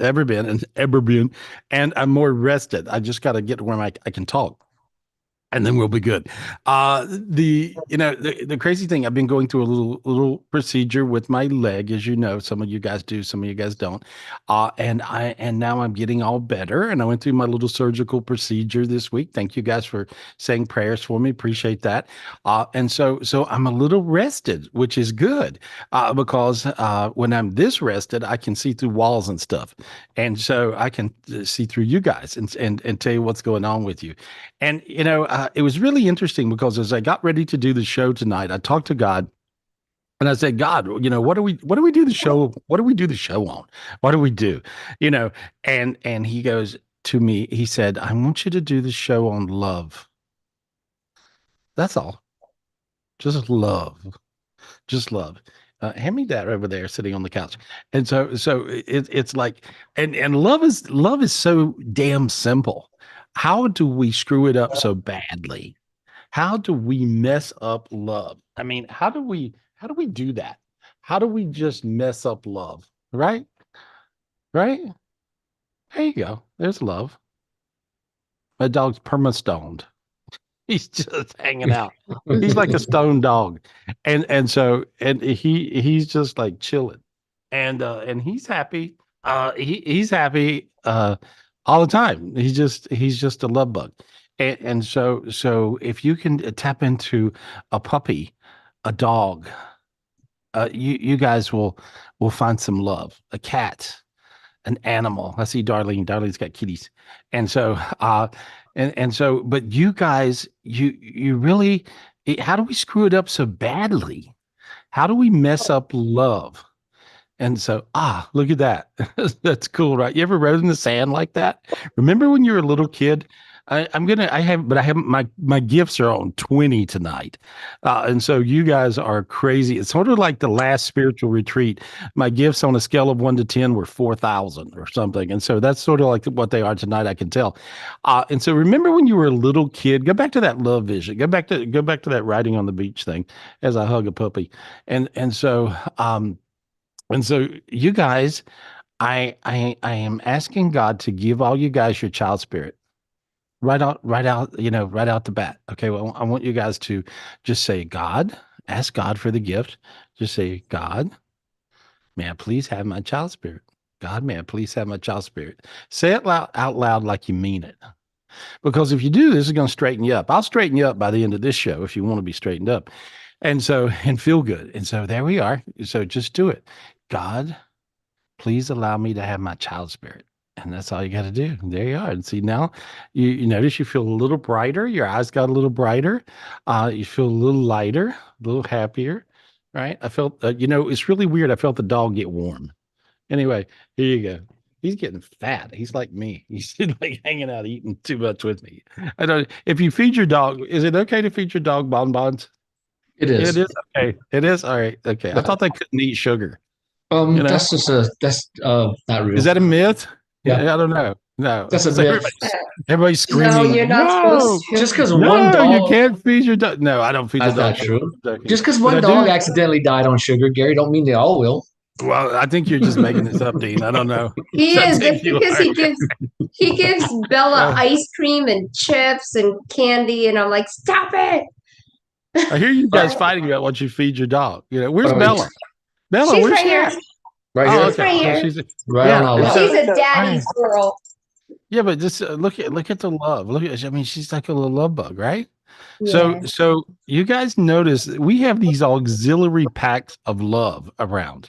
ever been, and I'm more rested. I just got to get to where I can talk, and then we'll be good. The crazy thing, I've been going through a little procedure with my leg, as you know. Some of you guys do, some of you guys don't. And now I'm getting all better. And I went through my little surgical procedure this week. Thank you guys for saying prayers for me. Appreciate that. And so I'm a little rested, which is good, because when I'm this rested, I can see through walls and stuff, and so I can see through you guys and tell you what's going on with you. And it was really interesting because as I got ready to do the show tonight, I talked to God and I said, God, what do we do the show? What do we do the show on? What do we do? You know, and he goes to me, he said, I want you to do the show on love. That's all. Just love. Just love. Hand me that over there, sitting on the couch. And it's like, and love is so damn simple. How do we screw it up so badly? How do we mess up love? I mean, how do we do that? How do we just mess up love? Right? Right? There you go. There's love. My dog's perma-stoned. He's just hanging out. He's like a stone dog. And he's just like chilling. And he's happy. He's happy all the time. He's just a love bug. And so if you can tap into a puppy, a dog, you guys will find some love. A cat, an animal. I see Darlene. Darlene's got kitties. And so but you guys, you really, how do we screw it up so badly? How do we mess up love? And so, look at that. That's cool, right? You ever wrote in the sand like that? Remember when you were a little kid? I haven't, my gifts are on 20 tonight. And so you guys are crazy. It's sort of like the last spiritual retreat. My gifts on a scale of 1 to 10 were 4,000 or something. And so that's sort of like what they are tonight, I can tell. And so remember when you were a little kid, go back to that love vision, go back to that riding on the beach thing as I hug a puppy. And so you guys, I am asking God to give all you guys your child spirit right out the bat. Okay, well, I want you guys to just say, God, ask God for the gift. Just say, God, may I please have my child spirit? God, may I please have my child spirit? Say it out loud like you mean it. Because if you do, this is going to straighten you up. I'll straighten you up by the end of this show if you want to be straightened up. And feel good. And so there we are. So just do it. God, please allow me to have my child spirit. And that's all you got to do. There you are. And see, now you notice you feel a little brighter. Your eyes got a little brighter. You feel a little lighter, a little happier, right? I felt, it's really weird. I felt the dog get warm. Anyway, here you go. He's getting fat. He's like me. He's like hanging out, eating too much with me. I don't, if you feed your dog, is it okay to feed your dog bonbons? It It is. is okay. It is. All right. Okay. I Yeah. thought they couldn't eat sugar. You know, That's not is real. that a myth? Yeah, Yeah, I don't know. No. that's a So myth. everybody's No, screaming, you're not supposed no, to. Just because one no, you dog, can't feed your dog. No, I don't feed the that's not dog sugar. true. I'm joking. Just because But one I dog do. accidentally died on sugar, Gary, don't mean they all will. Well, I think you're just making this up, Dean. I don't know. He I is. That's think you because are. he gives Bella Uh, ice cream and chips and candy, and I'm like, stop it. I hear you guys But, fighting about what you feed your dog. but Where's I mean, Bella? Bella, She's where's right she here. at? right Oh, here, She's okay. right So here. she's right on yeah. our And lap. so She's a all right. daddy's girl. Yeah, but just look at the love. Look at, I mean, she's like a little love bug, right? So Yeah. so you guys notice that we have these auxiliary packs of love around,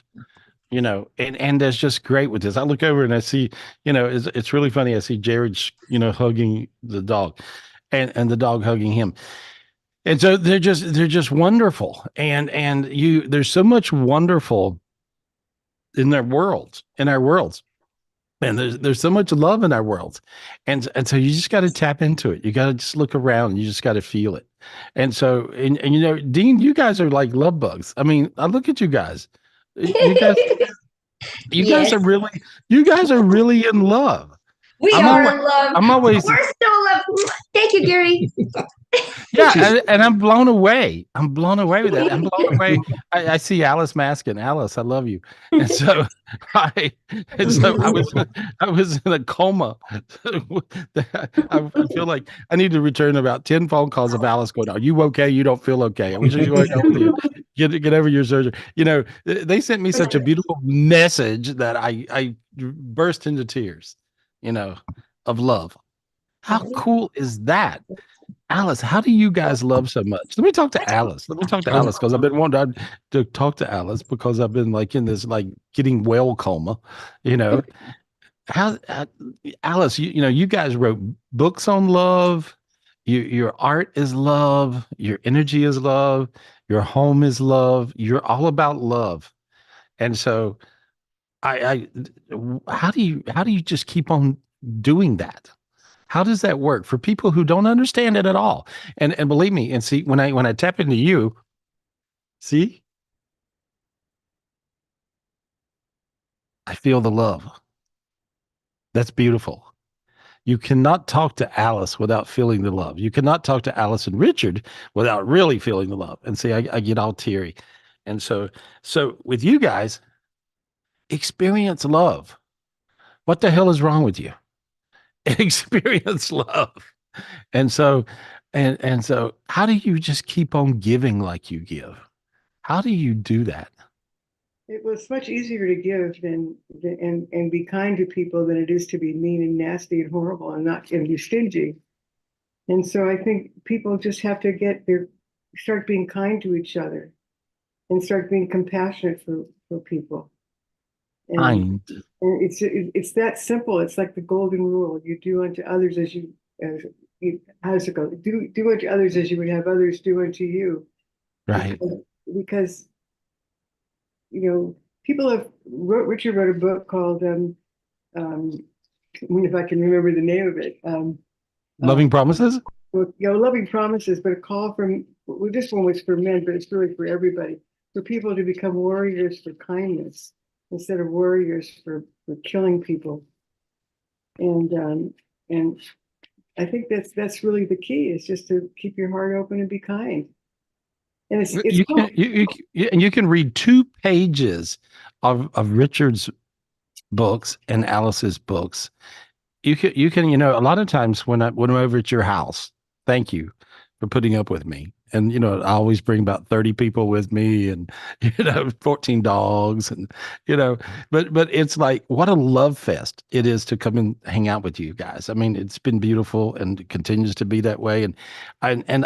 and that's just great with this. I look over and I see, it's really funny. I see Jared, hugging the dog, and the dog hugging him, and so they're just wonderful, and there's so much wonderful in our worlds. And there's so much love in our world. And so you just got to tap into it. You got to just look around. You just got to feel it. And Dean, you guys are like love bugs. I mean, I look at you guys. You guys, you guys Yes, are really, you guys are really in love. we I'm are always, in love. I'm always, We're still in love. Thank you, Gary. Yeah, and I'm blown away. I'm blown away with that. I'm blown away. I see Alice masking. Alice, I love you. And so I, and so I was in a coma. I feel like I need to return about 10 phone calls of Alice going, "Are you okay? You don't feel okay. I wish you were healthy. Get over your surgery." You know, they sent me such a beautiful message that I burst into tears, you know, of love. How cool is that? Alice, how do you guys love so much? Let me talk to Alice. Let me talk to Oh, Alice because I've been wanting to talk to Alice because I've been like in this like getting well coma, you know. How Alice, you know, you guys wrote books on love. Your art is love. Your energy is love. Your home is love. You're all about love. And so how do you just keep on doing that? How does that work for people who don't understand it at all? And believe me, and see when I tap into you, see, I feel the love. That's beautiful. You cannot talk to Alice without feeling the love. You cannot talk to Alice and Richard without really feeling the love. And see, I get all teary. And so with you guys, experience love. What the hell is wrong with you? Experience love. And so and so how do you just keep on giving like you give? How do you do that? It was much easier to give and be kind to people than it is to be mean and nasty and horrible and not and be stingy. And so I think people just have to start being kind to each other and start being compassionate for people. And, Kind. and it's that simple. It's like the golden rule. You do unto others how does it go? Do unto others as you would have others do unto you. Right. Because you know, people Richard wrote a book called if I can remember the name of it. Loving promises? Loving promises, but a call from, well, this one was for men, but it's really for everybody, for people to become warriors for kindness instead of warriors for killing people. And I think that's really the key, is just to keep your heart open and be kind. And it's You cool. can you can read 2 pages of Richard's books and Alice's books. You know, a lot of times when I'm over at your house, thank you for putting up with me. And you know, I always bring about 30 people with me and 14 dogs and but it's like what a love fest it is to come and hang out with you guys. I mean, it's been beautiful and it continues to be that way. And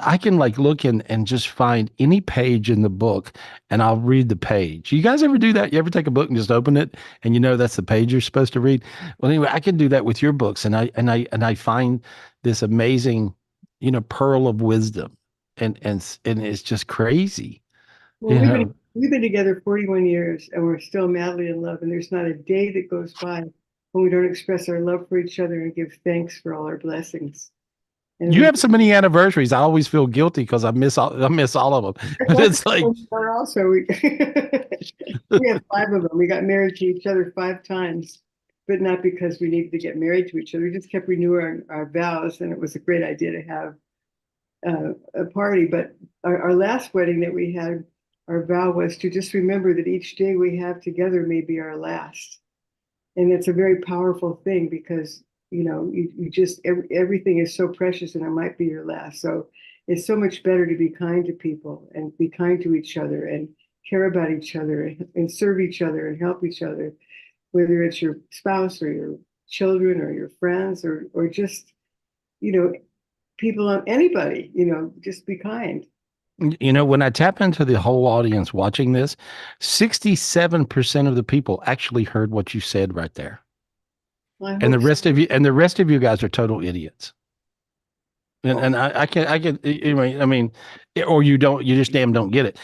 I can like look and just find any page in the book and I'll read the page. You guys ever do that? You ever take a book and just open it and you know that's the page you're supposed to read? Well, anyway, I can do that with your books, and I find this amazing, pearl of wisdom, and it's just crazy, Well, you know. we've been together 41 years and we're still madly in love. And there's not a day that goes by when we don't express our love for each other and give thanks for all our blessings. And You we have so many anniversaries. I always feel guilty because I miss all of them. But it's like, are also we have 5 of them. We got married to each other 5 times, but not because we needed to get married to each other. We just kept renewing our vows, and it was a great idea to have a party. But our last wedding that we had, our vow was to just remember that each day we have together may be our last. And it's a very powerful thing because, you just, everything is so precious and it might be your last. So it's so much better to be kind to people and be kind to each other and care about each other and serve each other and help each other, whether it's your spouse or your children or your friends or just, people on anybody, just be kind. when I tap into the whole audience watching this, 67% of the people actually heard what you said right there. Well, And the rest of you guys are total idiots. And I can I mean, or you just damn don't get it.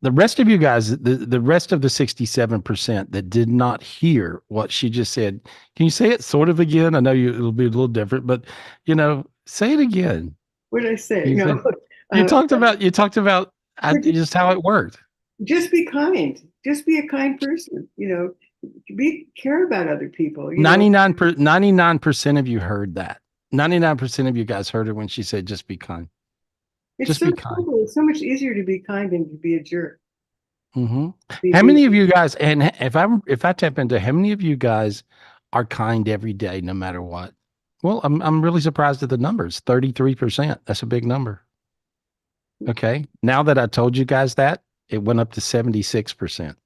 The rest of you guys, the rest of the 67% that did not hear what she just said, can you say it sort of again? I know it'll be a little different, but say it again. What did I say? You talked about just how it worked. Just be kind. Just be a kind person. Care about other people. 99% of you heard that. 99% of you guys heard it when she said, just be kind. It's Just so be kind. simple. It's so much easier to be kind than to be a jerk. Hmm. Be How mean. many of you guys, and if I tap into how many of you guys are kind every day, no matter what? Well, I'm really surprised at the numbers. 33%. That's a big number. Okay. Now that I told you guys that, it went up to 76%.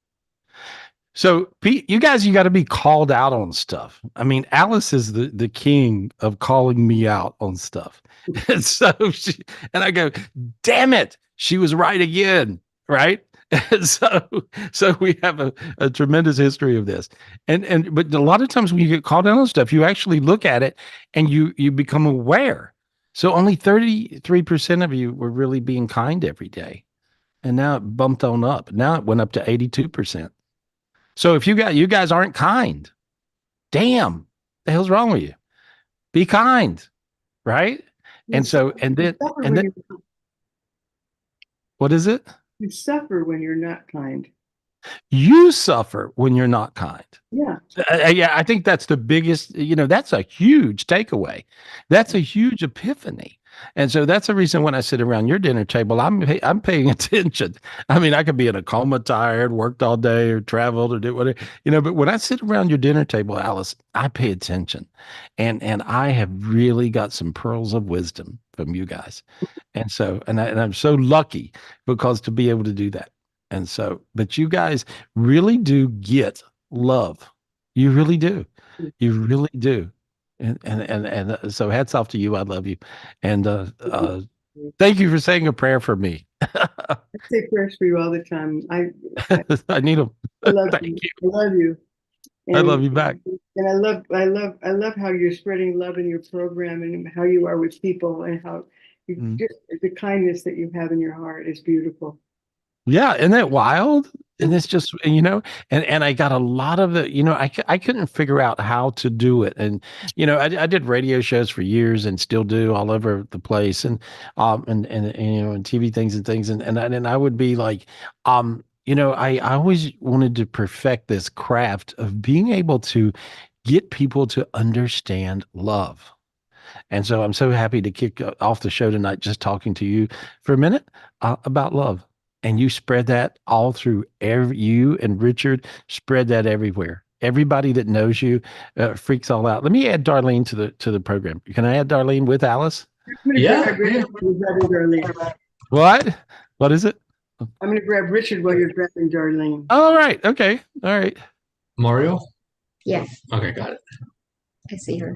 So, Pete, you guys, you got to be called out on stuff. I mean, Alice is the king of calling me out on stuff. And so and I go, damn it, she was right again. Right. And so we have a tremendous history of this. But a lot of times when you get called out on stuff, you actually look at it and you become aware. So only 33% of you were really being kind every day. And now it bumped on up. Now it went up to 82%. So if you guys aren't kind, damn, the hell's wrong with you? Be kind, right? You And so suffer, you suffer and when then what is it? you suffer when you're not kind. You suffer when you're not kind. Yeah. Yeah, I think that's the biggest, that's a huge takeaway. That's a huge epiphany. And so that's the reason when I sit around your dinner table, I'm paying attention. I mean, I could be in a coma, tired, worked all day, or traveled, or do whatever, but when I sit around your dinner table, Alice, I pay attention, and I have really got some pearls of wisdom from you guys, and so and I'm so lucky because to be able to do that, and so, but you guys really do get love. You really do. You really do. And so hats off to you. I love you. And thank you for saying a prayer for me. I say prayers for you all the time. I, I need them. I love Thank you. you. I love you. I love you back. And I love how you're spreading love in your program and how you are with people and how just the kindness that you have in your heart is beautiful. Yeah, isn't that wild? And it's just, and I got a lot of the, I couldn't figure out how to do it. And, I did radio shows for years and still do all over the place and TV things and things. And I would be like, I always wanted to perfect this craft of being able to get people to understand love. And so I'm so happy to kick off the show tonight, just talking to you for a minute about love. And you spread that all through you and Richard spread that everywhere. Everybody that knows you freaks all out. Let me add Darlene to the program. Can I add Darlene with Alice? I'm gonna Yeah, grab Richard while you're grabbing Darlene. What? What is it? I'm gonna grab Richard while you're grabbing Darlene. All right. Okay. All right. Mario? Yes, Okay, got it. I see her.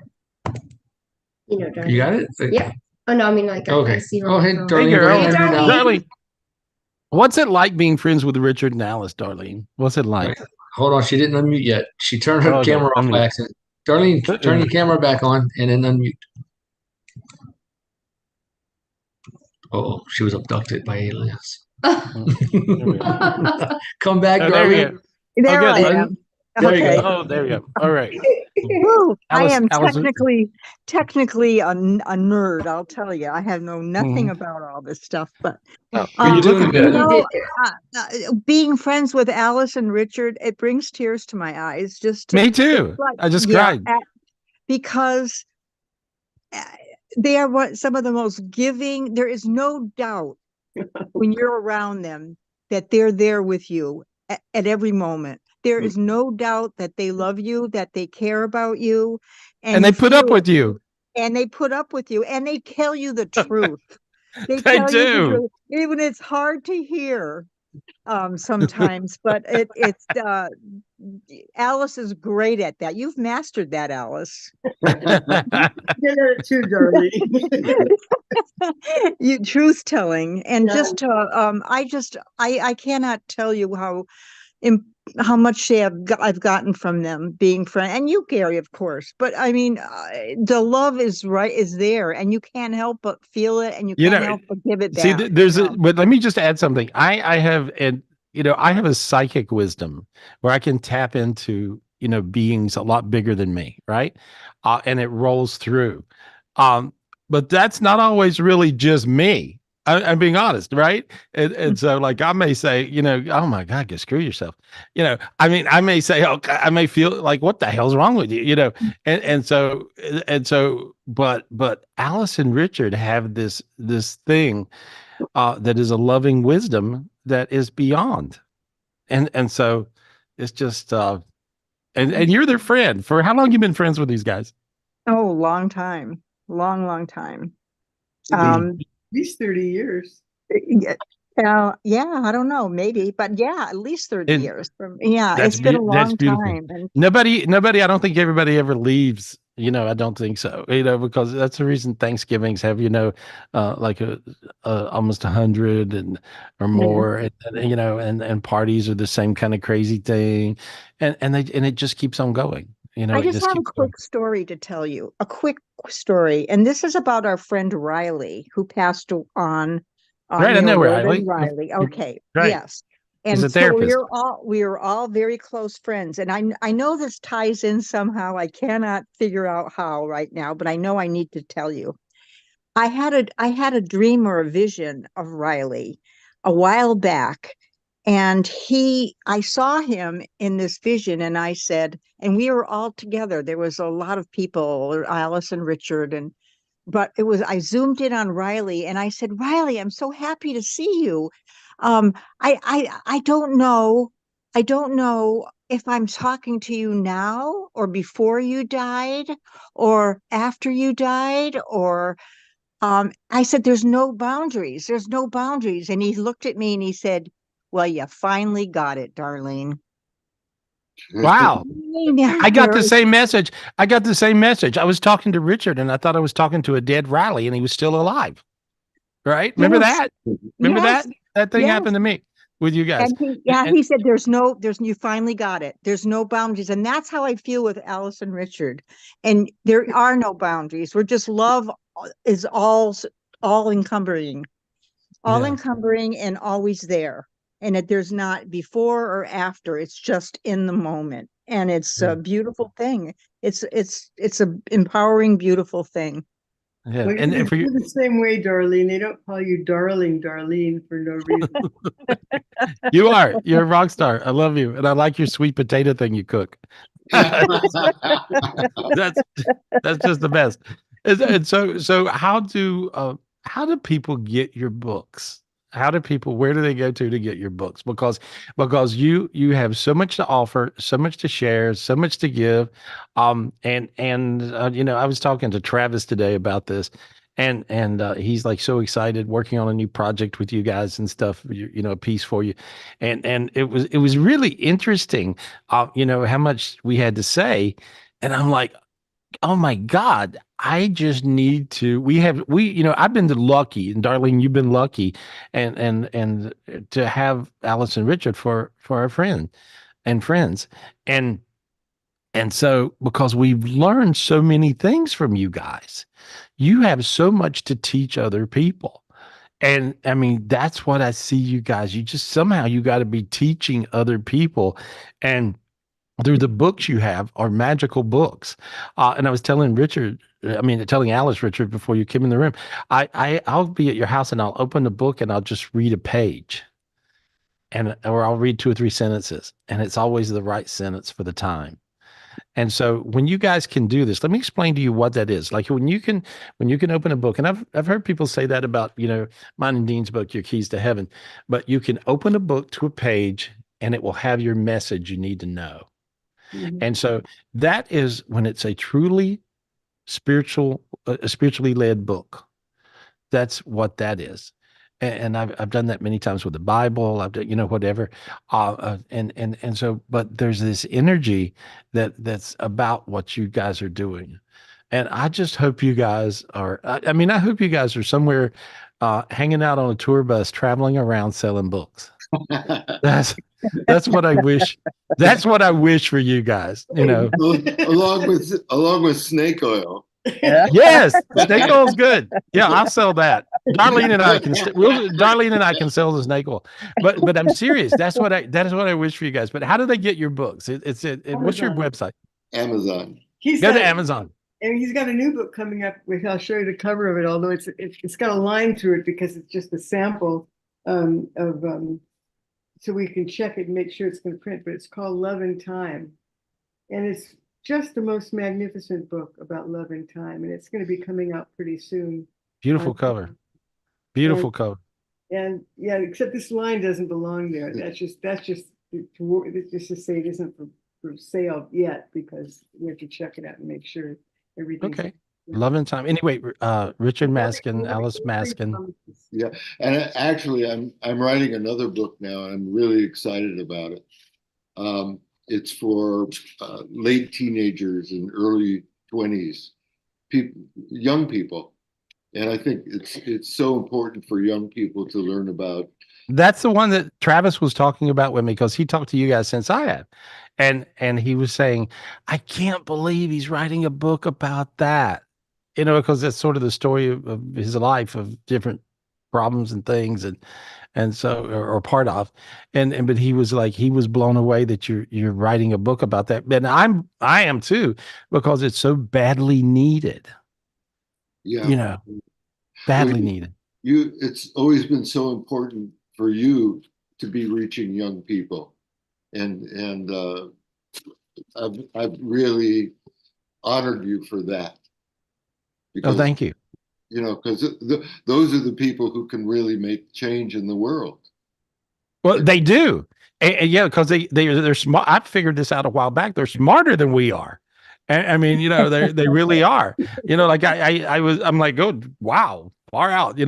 You know, Darlene. You got it? Yeah. Oh no, I mean like I Okay. see her. Oh, hey, on- Darlene. Hey, girl. go ahead and read out. Darlene. What's it like being friends with Richard and Alice, Darlene? What's it like? Right. Hold on, she didn't unmute yet. She turned her Oh, camera no, off by unmute. accident. Darlene, turn your camera back on and then unmute. Oh, she was abducted by aliens. Come back, Oh, there you Darlene. go. There good. I am. There you Okay. go. Oh, there you go. All right. Woo, I am Alice, technically a nerd. I'll tell you, I have know nothing about all this stuff. But oh, You're doing you good. know, being friends with Alice and Richard, it brings tears to my eyes. me too. It's like, I just yeah, cried. because they are some of the most giving. There is no doubt when you're around them that they're there with you at every moment. There is no doubt that they love you, that they care about you, And they you put up feel with it. you. And they put up with you, and they tell you the truth. They They tell you the do. truth, even it's hard to hear sometimes. But it's Alice is great at that. You've mastered that, Alice. Get at it too, Darlene. You truth telling, and Yeah. just I cannot tell you how much I've gotten from them being friend, and you, Gary, of course. But I mean, the love is there, and you can't help but feel it, and you can't help but give it See, back. but let me just add something. I have, I have a psychic wisdom where I can tap into, beings a lot bigger than me, right? And it rolls through. But that's not always really just me. I'm being honest, right? And so, like, I may say, oh my God, go screw yourself. I mean, I may say, oh, I may feel like, what the hell's wrong with you? But Alice and Richard have this thing that is a loving wisdom that is beyond. And so it's just and you're their friend. For how long you been friends with these guys? Oh, long time. Long time. At Um, least 30 years. yeah, yeah, I don't know, maybe, but yeah, at least 30 And years. Yeah, it's been a that's long beautiful. time. And Nobody, I don't think everybody ever leaves, I don't think so, because that's the reason Thanksgivings have, like almost 100 and or yeah, more, and parties are the same kind of crazy thing. And it just keeps on going, I it just just have a keeps going. quick story to tell you, a quick story. And this is about our friend Riley, who passed on, Right. I know Reverend Riley. Riley. Okay, Right. yes. He's And a so therapist. we are all very close friends. And I know this ties in somehow. I cannot figure out how right now, but I know I need to tell you. I had a dream or a vision of Riley a while back, and I saw him in this vision, and I said, and we were all together. There was a lot of people, Alice and Richard, but I zoomed in on Riley, and I said, Riley, I'm so happy to see you. Um, I don't know if I'm talking to you now or before you died or after you died, or I said, there's no boundaries. There's no boundaries. And he looked at me and he said, well, you finally got it, Darlene. Wow. I got the There- same message. I got the same message. I was talking to Richard and I thought I was talking to a dead Riley and he was still alive. Right? Remember Yes, that? Remember yes, that? That thing yes. happened to me with you guys. And yeah, And he said, you finally got it. There's no boundaries. And that's how I feel with Alice and Richard. And there are no boundaries. We're just love is all encumbering, yeah. and always there. And there's not before or after. It's just in the moment. And it's Yeah. a beautiful thing. It's a empowering, beautiful thing. Yeah. Well, And for you, you're the same way, Darlene. They don't call you darling, Darlene for no reason. you're a rock star. I love you. And I like your sweet potato thing you cook. that's that's just the best. And so how do people get your books? Where do they go to get your books? Because you have so much to offer, so much to share, so much to give. I was talking to Travis today about this, and he's like so excited working on a new project with you guys and stuff, a piece for you. And it was really interesting, how much we had to say. And I'm like, oh my God, I just need to. I've been lucky, and Darlene, you've been lucky, and to have Alice and Richard for our friends, and so because we've learned so many things from you guys, you have so much to teach other people. And I mean, that's what I see you guys. You just somehow you got to be teaching other people. And through the books you have are magical books. And I was telling Alice, Richard, before you came in the room, I'll be at your house and I'll open the book and I'll just read a page, or I'll read 2 or 3 sentences, and it's always the right sentence for the time. And so when you guys can do this, let me explain to you what that is. Like when you can open a book, and I've heard people say that about, mine and Dean's book, Your Keys to Heaven, but you can open a book to a page and it will have your message you need to know. Mhm. And so that is when it's a truly spiritually led book. That's what that is. And I've done that many times with the Bible. I've done, whatever. So, but there's this energy that's about what you guys are doing. And I just hope you guys are, I mean, I hope you guys are somewhere hanging out on a tour bus, traveling around selling books. That's that's what I wish. That's what I wish for you guys, along with snake oil. Yes, snake oil's good. Yeah, I'll sell that. Darlene and I can sell the snake oil. But I'm serious. That is what I wish for you guys. But how do they get your books? What's your Amazon. website? Amazon. Go to Amazon. And he's got a new book coming up, which I'll show you the cover of it, although it's got a line through it because it's just a sample so we can check it and make sure it's going to print, but it's called Love and Time. And it's just the most magnificent book about love and time. And it's going to be coming out pretty soon. Beautiful cover. Beautiful And cover. And yeah, except this line doesn't belong there. That's just to say it isn't for sale yet, because we have to check it out and make sure everything's. Okay. Love and time. Anyway, Richard Maskin, Alice Maskin. Yeah, and actually, I'm writing another book now. I'm really excited about it. It's for late teenagers and early 20s, people, young people, and I think it's so important for young people to learn about. That's the one that Travis was talking about with me, because he talked to you guys since I have. And he was saying, I can't believe he's writing a book about that. Because that's sort of the story of his life, of different problems and things, and so, or part of. But he was like, he was blown away that you're writing a book about that. And I am too, because it's so badly needed. Yeah, Badly well, needed. it's always been so important for you to be reaching young people, and I've really honored you for that, Oh, because thank you. because those are the people who can really make change in the world. Well, they do. And yeah, because they're smart. I figured this out a while back. They're smarter than we are. And I mean, they really are. Like I'm like, oh, wow, far out.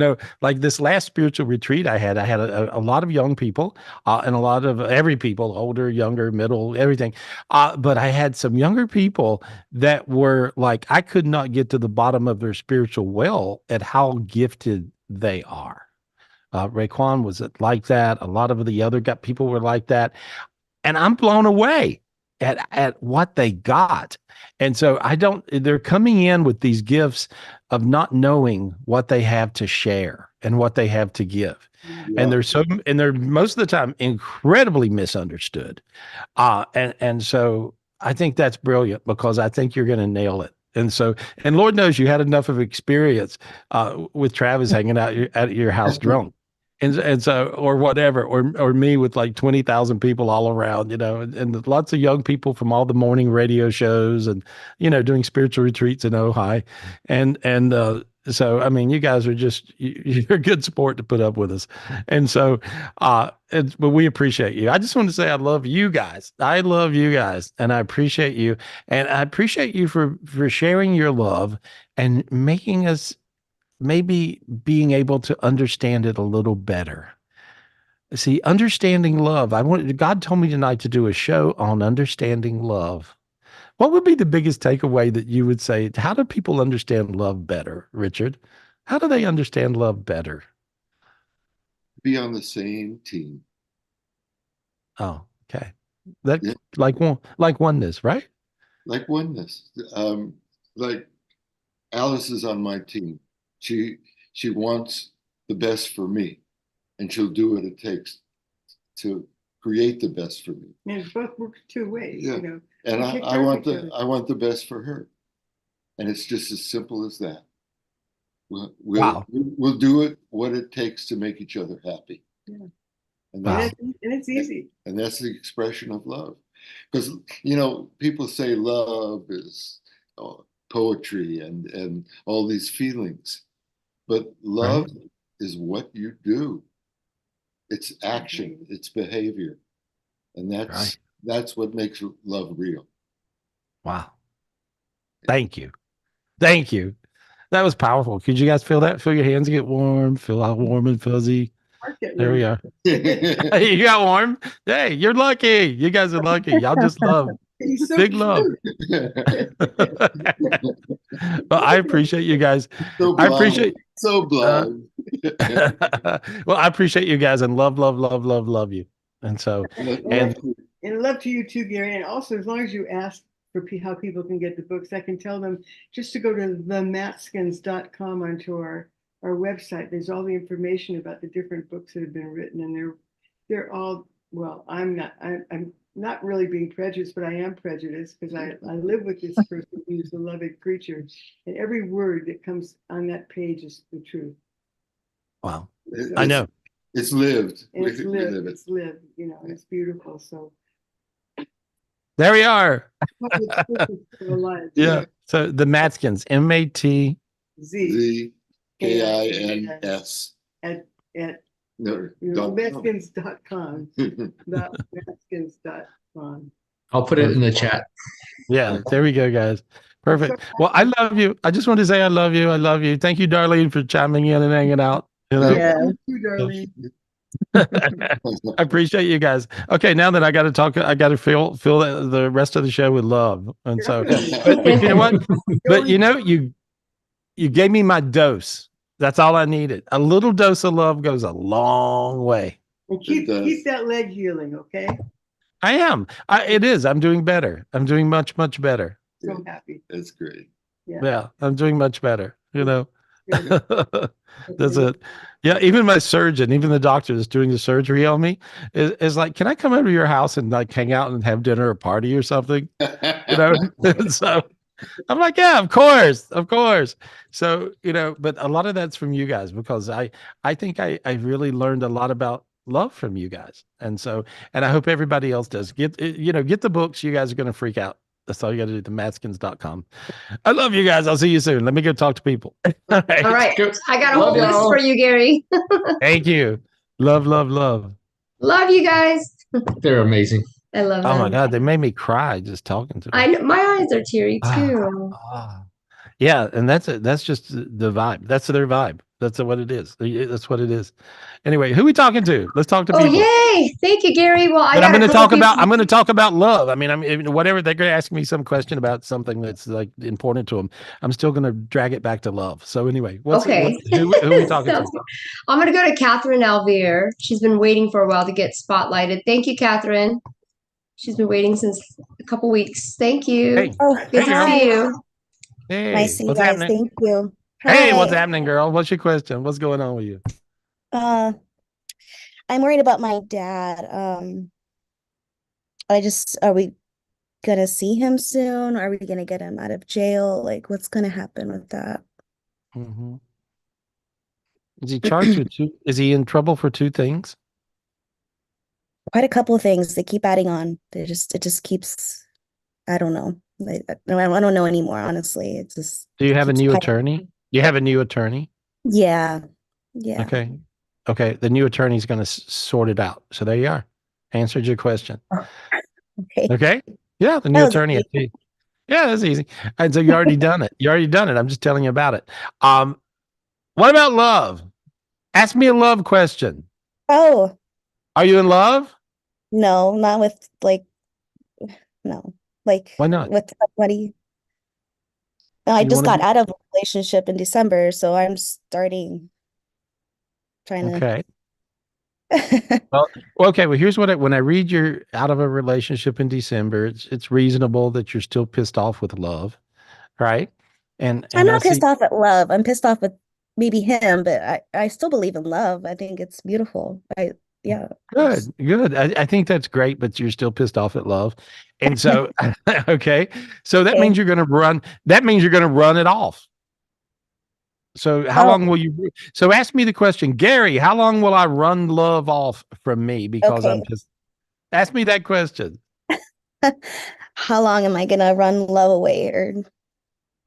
Like this last spiritual retreat I had a lot of young people, and a lot of every people, older, younger, middle, everything. But I had some younger people that were like, I could not get to the bottom of their spiritual well at how gifted they are. Raekwon was like that. A lot of the other people were like that. And I'm blown away at what they got. And so they're coming in with these gifts of not knowing what they have to share and what they have to give. And they're most of the time incredibly misunderstood. And so I think that's brilliant, because I think you're going to nail it. And Lord knows you had enough of experience with Travis hanging out at your house drunk. And so, or whatever, or me with like 20,000 people all around, and lots of young people from all the morning radio shows, and, doing spiritual retreats in Ojai. So, I mean, you guys are you're a good sport to put up with us. And so, but we appreciate you. I just want to say, I love you guys. I love you guys, and I appreciate you. And I appreciate you for sharing your love and making us maybe being able to understand it a little better. See, understanding love. God told me tonight to do a show on understanding love. What would be the biggest takeaway that you would say? How do people understand love better, Richard? How do they understand love better? Be on the same team. Oh, okay. That Yeah. like oneness, right? Like oneness. Like Alice is on my team. She wants the best for me, and she'll do what it takes to create the best for me. And it both works two ways, Yeah. And I want the best for her. And it's just as simple as that. Wow. We'll do it what it takes to make each other happy. Yeah. And Wow. it's easy. And that's the expression of love. Because people say love is poetry and all these feelings. But love is what you do. It's action, it's behavior. And that's what makes love real. Wow. Thank you. Thank you. That was powerful. Could you guys feel that? Feel your hands get warm, feel all warm and fuzzy. There we are. You got warm. Hey, you're lucky. You guys are lucky. Y'all just love. Big love. Well, I appreciate you guys. So I appreciate so blind. Well, I appreciate you guys, and love you. And so, and love to you too, Gary. And also, as long as you ask for how people can get the books, I can tell them just to go to thematskins.com onto our website. There's all the information about the different books that have been written, and they're all, well, I'm not really being prejudiced, but I am prejudiced because I live with this person who's a loving creature, and every word that comes on that page is the truth. Wow. I know. It's lived. It's lived. It's lived, and it's beautiful. So there we are. Yeah. So the Matskins, MATZKINS at No, Maskins.com. Maskins.com. I'll put it in the chat. Yeah, there we go, guys. Perfect. Well, I love you. I just want to say I love you. I love you. Thank you, Darlene, for chiming in and hanging out. You know, Yeah. Thank you, darling. I appreciate you guys. Okay, now that I got to talk, I got to fill the rest of the show with love. And so, but you know what? But you know, you gave me my dose. That's all I needed. A little dose of love goes a long way. And It does. keep that leg healing, okay? I am. It is. I'm doing better. I'm doing much, much better. So happy. That's great. Yeah, I'm doing much better. You know, Good. that's it. Yeah, even my surgeon, even the doctor that's doing the surgery on me is like, can I come over to your house and like hang out and have dinner or party or something? You know, so I'm like, yeah, of course, of course. So, you know, but a lot of that's from you guys because I think I really learned a lot about love from you guys. And so, and I hope everybody else does. Get the books. You guys are going to freak out. That's all you got to do, themaskins.com. I love you guys. I'll see you soon. Let me go talk to people. All right. All right. Go. I got a Love whole list y'all. for you, Gary. Thank you. Love, love, love. Love you guys. They're amazing. I love Oh my them. God. They made me cry just talking to them. I know, my eyes are teary Ah, too. ah. Yeah, and that's it. That's just the vibe. That's their vibe. That's what it is. That's what it is. Anyway, who we talking to? Let's talk to Oh, people. yay. Thank you, Gary. Well, I But got a couple people. I'm going to talk about love. I mean, whatever they're going to ask me some question about something that's like important to them. I'm still going to drag it back to love. So anyway, Okay. who are we talking to? Sounds good. I'm going to go to Catherine Alvear. She's been waiting for a while to get spotlighted. Thank you, Catherine. She's been waiting since a couple weeks. Thank you. Hey, Oh, Good to girl. see you. Hey, nice to see you what's guys. happening? Thank you. Hey, what's Hi. happening, girl? What's your question? What's going on with you? Uh, I'm worried about my dad. Are we gonna see him soon? Are we gonna get him out of jail? Like, what's gonna happen with that? hmm Is he charged with two? Is he in trouble for two things? Quite a couple of things. They keep adding on. It just keeps, I don't know. I don't know anymore, honestly. It just Do you have a keeps new piling. attorney? You have a new attorney? Yeah. Yeah. Okay. Okay. The new attorney's going to sort it out. So there you are. Answered your question. Okay. Okay. Yeah. The new That was attorney. easy. Yeah, that's easy. And so you already done it. You already done it. I'm just telling you about it. What about love? Ask me a love question. Oh, Are you in love? no, not with no. Like Why not? with somebody. No, I You just want got to out of a relationship in December, so I'm starting trying Okay. to. Well, okay. Well, here's when I read you're out of a relationship in December, it's reasonable that you're still pissed off with love, right? I'm And I not see. pissed off at love. I'm pissed off with maybe him, but I still believe in love. I think it's beautiful. Yeah. Good, good. I think that's great, but you're still pissed off at love. And so, okay. So that Okay. means you're going to run. That means you're going to run it off. So how Oh, long will you? So ask me the question, Gary, how long will I run love off from me because I'm okay. pissed? Ask me that question. How long am I gonna run love away? Or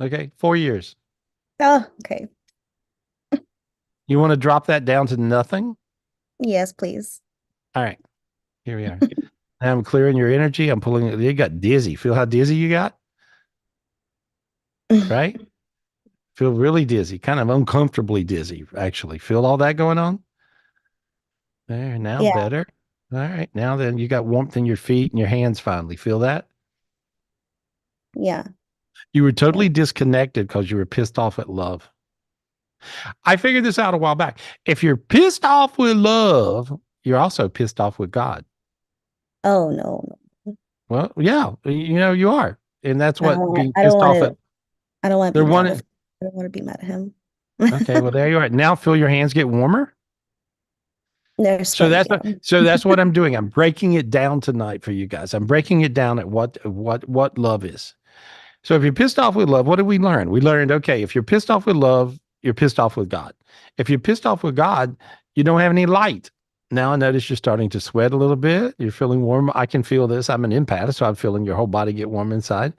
Okay. 4 years. oh, okay. You want to drop that down to nothing? Yes, please. All right. Here we are. Now I'm clearing your energy. I'm pulling it. You got dizzy. Feel how dizzy you got? Right? Feel really dizzy, kind of uncomfortably dizzy, actually. Feel all that going on? There, now Yeah, better. All right. Now then you got warmth in your feet and your hands finally. Feel that? yeah. You were totally disconnected because you were pissed off at love. I figured this out a while back. If you're pissed off with love, you're also pissed off with God. Oh no. Well, yeah, you are. And that's I what don't being I don't pissed want off at. to I don't want to They're be mad one. at I don't want to be mad at him. Okay, well, there you are. Now feel your hands get warmer. They're So sweaty, that's what I'm doing. I'm breaking it down tonight for you guys. I'm breaking it down at what love is. So if you're pissed off with love, what did we learn? We learned, okay, if you're pissed off with love, you're pissed off with God. If you're pissed off with God, you don't have any light. Now I notice you're starting to sweat a little bit. You're feeling warm. I can feel this. I'm an empath, so I'm feeling your whole body get warm inside.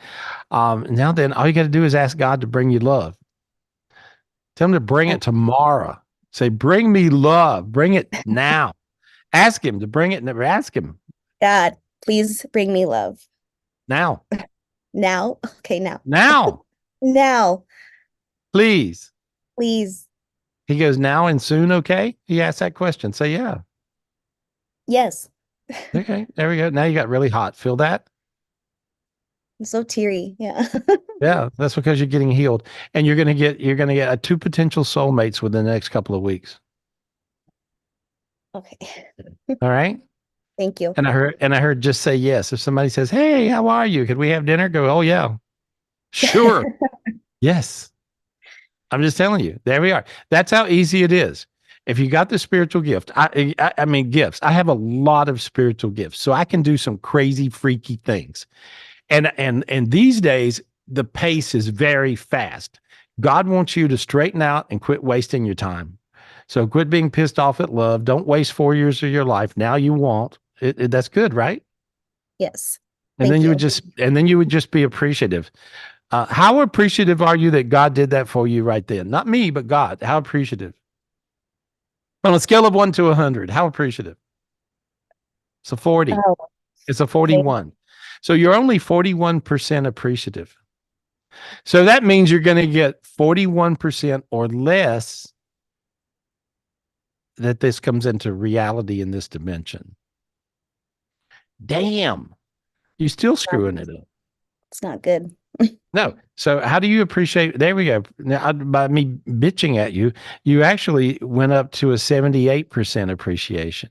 Now then, all you got to do is ask God to bring you love. Tell him to bring it tomorrow. Say, bring me love. Bring it now. Ask him to bring it. Never ask him God, please bring me love. now. Now? Okay, now. Now, Now, please. please. He goes, now and soon, okay? He asked that question. Say, yeah. Yes. Okay, there we go. Now you got really hot. Feel that? I'm so teary. Yeah. Yeah, that's because you're getting healed. And you're gonna get two potential soulmates within the next couple of weeks. Okay. All right. Thank you. And I heard just say yes. If somebody says, hey, how are you? Could we have dinner? Go, oh yeah. Sure. Yes. I'm just telling you. There we are. That's how easy it is. If you got the spiritual gift, I mean gifts. I have a lot of spiritual gifts, so I can do some crazy, freaky things. And these days, the pace is very fast. God wants you to straighten out and quit wasting your time. So quit being pissed off at love. Don't waste 4 years of your life. Now you won't. That's good, right? Yes. And Thank then you. you would just be appreciative. How appreciative are you that God did that for you right then? Not me, but God. How appreciative? On a scale of 1 to 100, how appreciative? It's a 40. Oh, It's a 41. So you're only 41% appreciative. So that means you're going to get 41% or less that this comes into reality in this dimension. Damn. You're still screwing it up. it's not good. No. So how do you appreciate? There we go. Now, by me bitching at you, you actually went up to a 78% appreciation.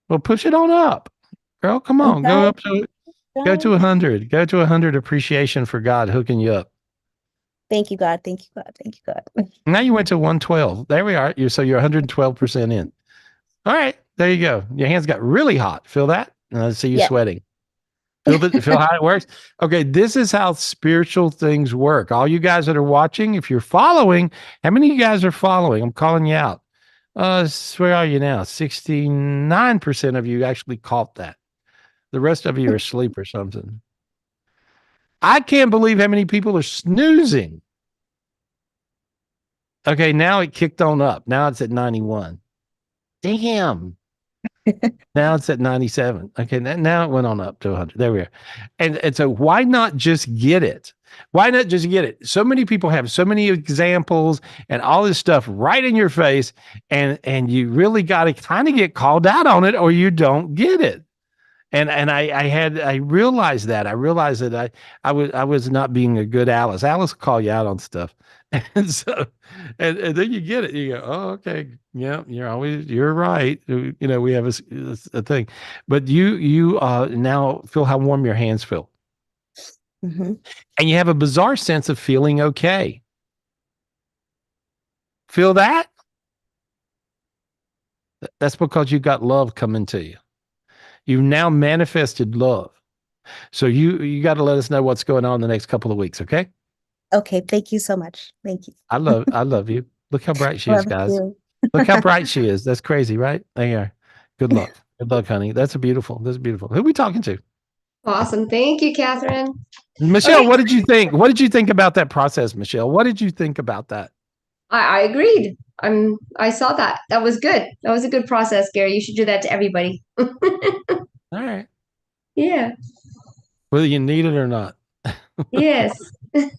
Well, push it on up, girl. Come on, go up to 100. Go to 100 appreciation for God hooking you up. Thank you, God. Thank you, God. Thank you, God. Now you went to 112. There we are. You're 112% in. All right, there you go. Your hands got really hot. Feel that? I see you Yeah. sweating. Feel how it works? Okay, this is how spiritual things work. All you guys that are watching, if you're following, how many of you guys are following? I'm calling you out. Where are you now? 69% of you actually caught that. The rest of you are asleep or something. I can't believe how many people are snoozing. Okay, now it kicked on up. Now it's at 91. Damn. Now it's at 97. Okay, now it went on up to 100. There we are. And so why not just get it? Why not just get it? So many people have so many examples and all this stuff right in your face, and you really got to kind of get called out on it or you don't get it. And I realized that. I realized that I was not being a good Alice. Alice will call you out on stuff. And so and then you get it. You go, oh, okay. Yeah, you're right. You know, we have a thing. But you now feel how warm your hands feel. Mm-hmm. And you have a bizarre sense of feeling okay. Feel that? That's because you got love coming to you. You've now manifested love. So you got to let us know what's going on the next couple of weeks, okay? Okay. Thank you so much. Thank you. I love you. Look how bright she is, Love guys. you. Look how bright she is. That's crazy, right? There you are. Good luck. Good luck, honey. That's beautiful. Who are we talking to? Awesome. Thank you, Catherine. Michelle, Okay. what did you think? What did you think about that process, Michelle? What did you think about that? I agreed. I saw that. That was good. That was a good process, Gary. You should do that to everybody. All right. Yeah. Whether you need it or not. Yes.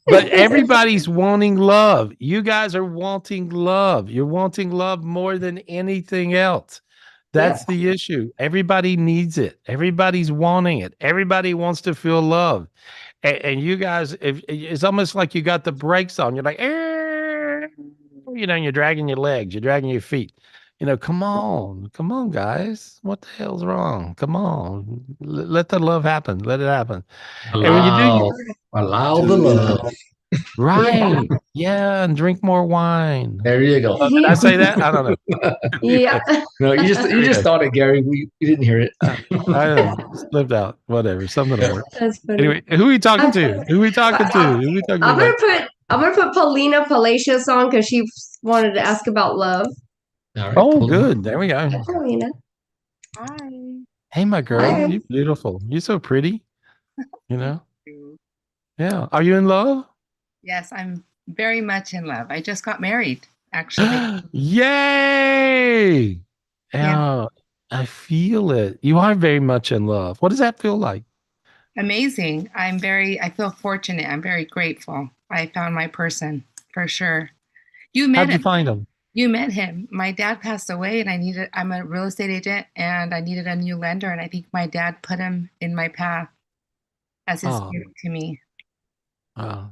But everybody's wanting love. You guys are wanting love. You're wanting love more than anything else. That's Yep. the issue. Everybody needs it. Everybody's wanting it. Everybody wants to feel love. And you guys, it's almost like you got the brakes on. You're like, and you're dragging your legs, you're dragging your feet. Come on, guys. What the hell's wrong? Come on, let the love happen. Let it happen. And when you do, Allow the love. right, yeah, and drink more wine. There you go. Did I say that? I don't know. Yeah. No, you just thought it, Gary. We didn't hear it. I slipped out. Whatever, something will work. That's funny. Anyway, who are we talking to? Who are we talking to? Who are we talking I'm about? gonna put Paulina Palacios on because she wanted to ask about love. All right, Oh, pull good. There we go. Paulina. Hi. Hey, my girl, Hi. you're beautiful. You're so pretty. Yeah. Are you in love? Yes, I'm very much in love. I just got married actually. Yay! Yeah, Oh, I feel it. You are very much in love. What does that feel like? amazing. I feel fortunate. I'm very grateful. I found my person for sure. You met How'd you him. find him? You met him. My dad passed away and I'm a real estate agent and I needed a new lender. And I think my dad put him in my path as his Oh, gift to me. oh.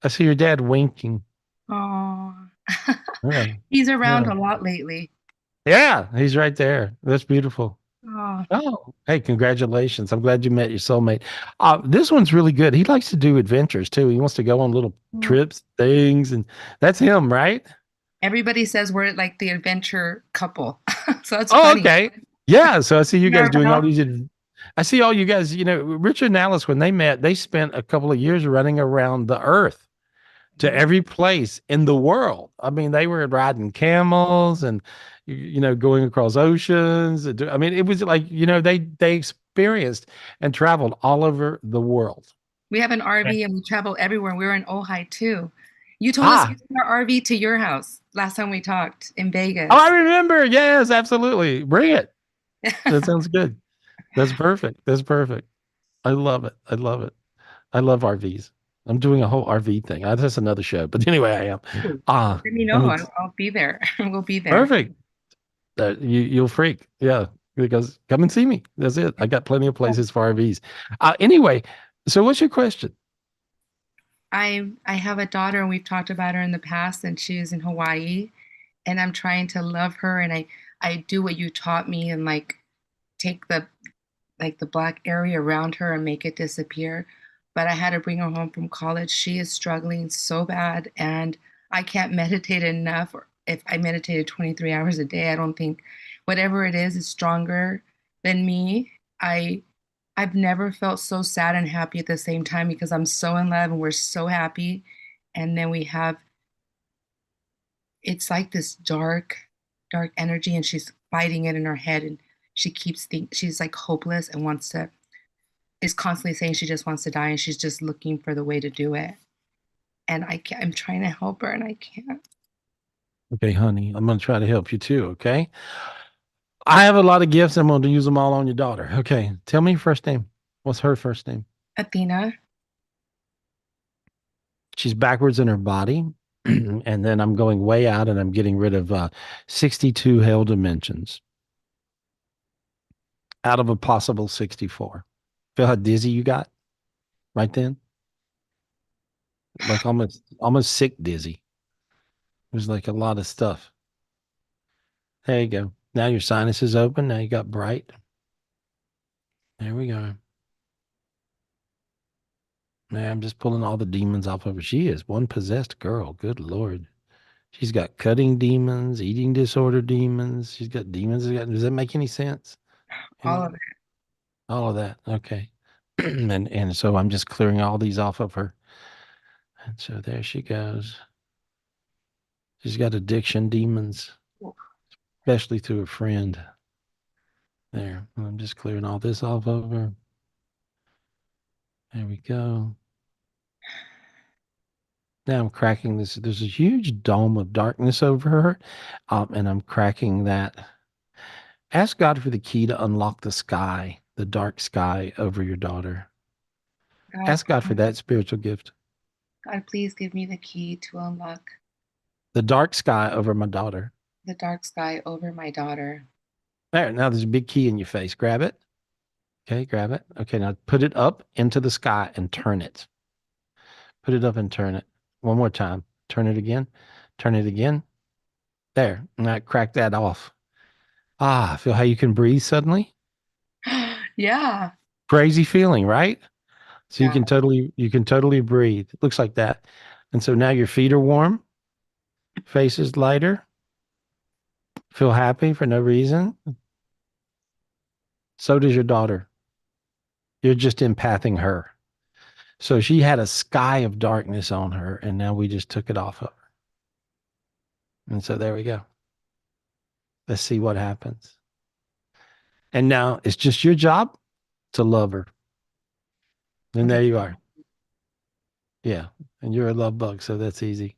I see your dad winking. Oh, Yeah, he's around yeah. a lot lately. Yeah, he's right there. That's beautiful. Oh, Oh, hey, congratulations. I'm glad you met your soulmate. This one's really good. He likes to do adventures too. He wants to go on little trips, things, and that's him, right? everybody says we're like the adventure couple. So it's Oh, funny. okay. Yeah. So I see you We are guys doing all around. these. I see all you guys, Richard and Alice, when they met, they spent a couple of years running around the earth to every place in the world. I mean, they were riding camels and, going across oceans. I mean, it was like, they experienced and traveled all over the world. We have an RV and we travel everywhere. We were in Ojai too. You told us to Ah, take our RV to your house last time we talked in Vegas. oh, I remember. Yes, absolutely. Bring it. That sounds good. That's perfect. That's perfect. I love it. I love it. I love RVs. I'm doing a whole RV thing. That's another show, but anyway, I am. Let me I know. mean, I'll be there. We'll be there. perfect. You'll freak, yeah. Because come and see me. That's it. I got plenty of places for RVs. Anyway, so what's your question? I have a daughter and we've talked about her in the past and she's in Hawaii and I'm trying to love her and I do what you taught me and like take the black area around her and make it disappear. But I had to bring her home from college. She is struggling so bad and I can't meditate enough. Or if I meditated 23 hours a day, I don't think whatever it is stronger than me. I've never felt so sad and happy at the same time because I'm so in love and we're so happy. And then it's like this dark energy and she's fighting it in her head and she's like hopeless and is constantly saying she just wants to die and she's just looking for the way to do it. And I'm trying to help her and I can't. Okay, honey, I'm going to try to help you too. Okay. I have a lot of gifts. I'm going to use them all on your daughter. Okay. Tell me your first name. What's her first name? Athena. She's backwards in her body. And then I'm going way out and I'm getting rid of 62 hell dimensions out of a possible 64. Feel how dizzy you got right then? Like almost sick dizzy. There's like a lot of stuff. There you go. Now your sinus is open. Now you got bright. There we go. Man, I'm just pulling all the demons off of her. She is one possessed girl. Good Lord. She's got cutting demons, eating disorder demons. She's got demons. Does that make any sense? All of it. All of that. Okay. and so I'm just clearing all these off of her. And so there she goes. She's got addiction demons, especially to a friend. There. I'm just clearing all this off of her. There we go. Now I'm cracking this. There's a huge dome of darkness over her, and I'm cracking that. Ask God for the key to unlock the sky, the dark sky over your daughter. God, Ask God for that spiritual gift. God, please give me the key to unlock The dark sky over my daughter. the dark sky over my daughter. There, now there's a big key in your face. Grab it. Okay, grab it. Okay, now put it up into the sky and turn it. Put it up and turn it. One more time. Turn it again. Turn it again. There. Now crack that off. Feel how you can breathe suddenly? Yeah. Crazy feeling, right? So Yeah. you can totally breathe. It looks like that. And so now your feet are warm, face is lighter, feel happy for no reason. So does your daughter. You're just empathing her. So she had a sky of darkness on her, and now we just took it off of her. And so there we go. Let's see what happens. And now it's just your job to love her. And there you are. Yeah. And you're a love bug, so that's easy.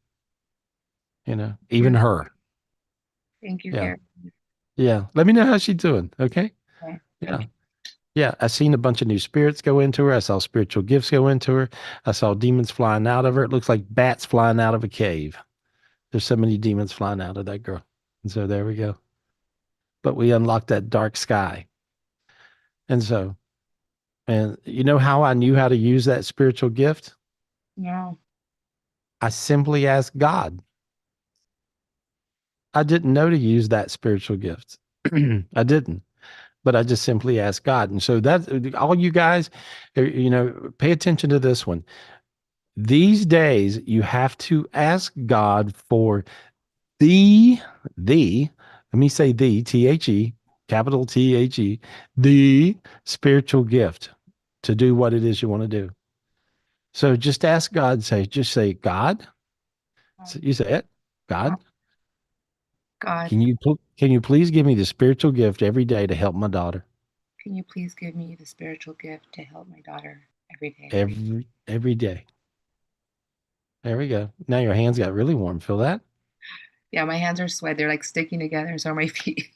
even her. Thank you, Yeah. Gary. Yeah. Let me know how she's doing. Okay. Okay. Yeah. Yeah. I seen a bunch of new spirits go into her. I saw spiritual gifts go into her. I saw demons flying out of her. It looks like bats flying out of a cave. There's so many demons flying out of that girl. And so there we go. But we unlocked that dark sky. And you know how I knew how to use that spiritual gift? No. I simply asked God. I didn't know to use that spiritual gift. I didn't, but I just simply asked God. And so that all you guys, pay attention to this one. These days, you have to ask God for the, let me say the, capital THE, the spiritual gift to do what it is you want to do. So just ask God, just say, God, so you say it, God, God, can you please give me the spiritual gift every day to help my daughter? can you please give me the spiritual gift to help my daughter every day? Every day. There we go. Now your hands got really warm. Feel that? Yeah, my hands are sweat. They're like sticking together. So are my feet.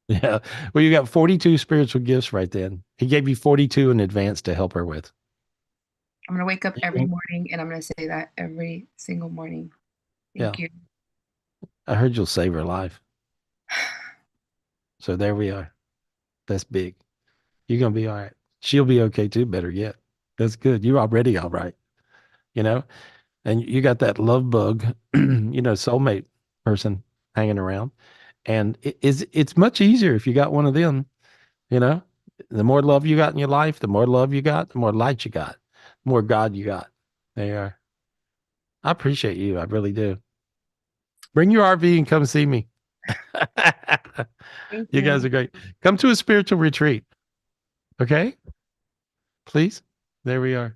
Yeah. Well, you got 42 spiritual gifts right then. He gave you 42 in advance to help her with. I'm going to wake up every morning and I'm going to say that every single morning. Thank you. I heard you'll save her life. So there we are. That's big. You're going to be all right. She'll be okay too, better yet. That's good. You're already all right. And you got that love bug, soulmate person hanging around. And it's much easier if you got one of them, the more love you got in your life, the more love you got, the more light you got, the more God you got. There you are. I appreciate you. I really do. Bring your RV and come see me. You guys are great. Come to a spiritual retreat. Okay? Please. There we are.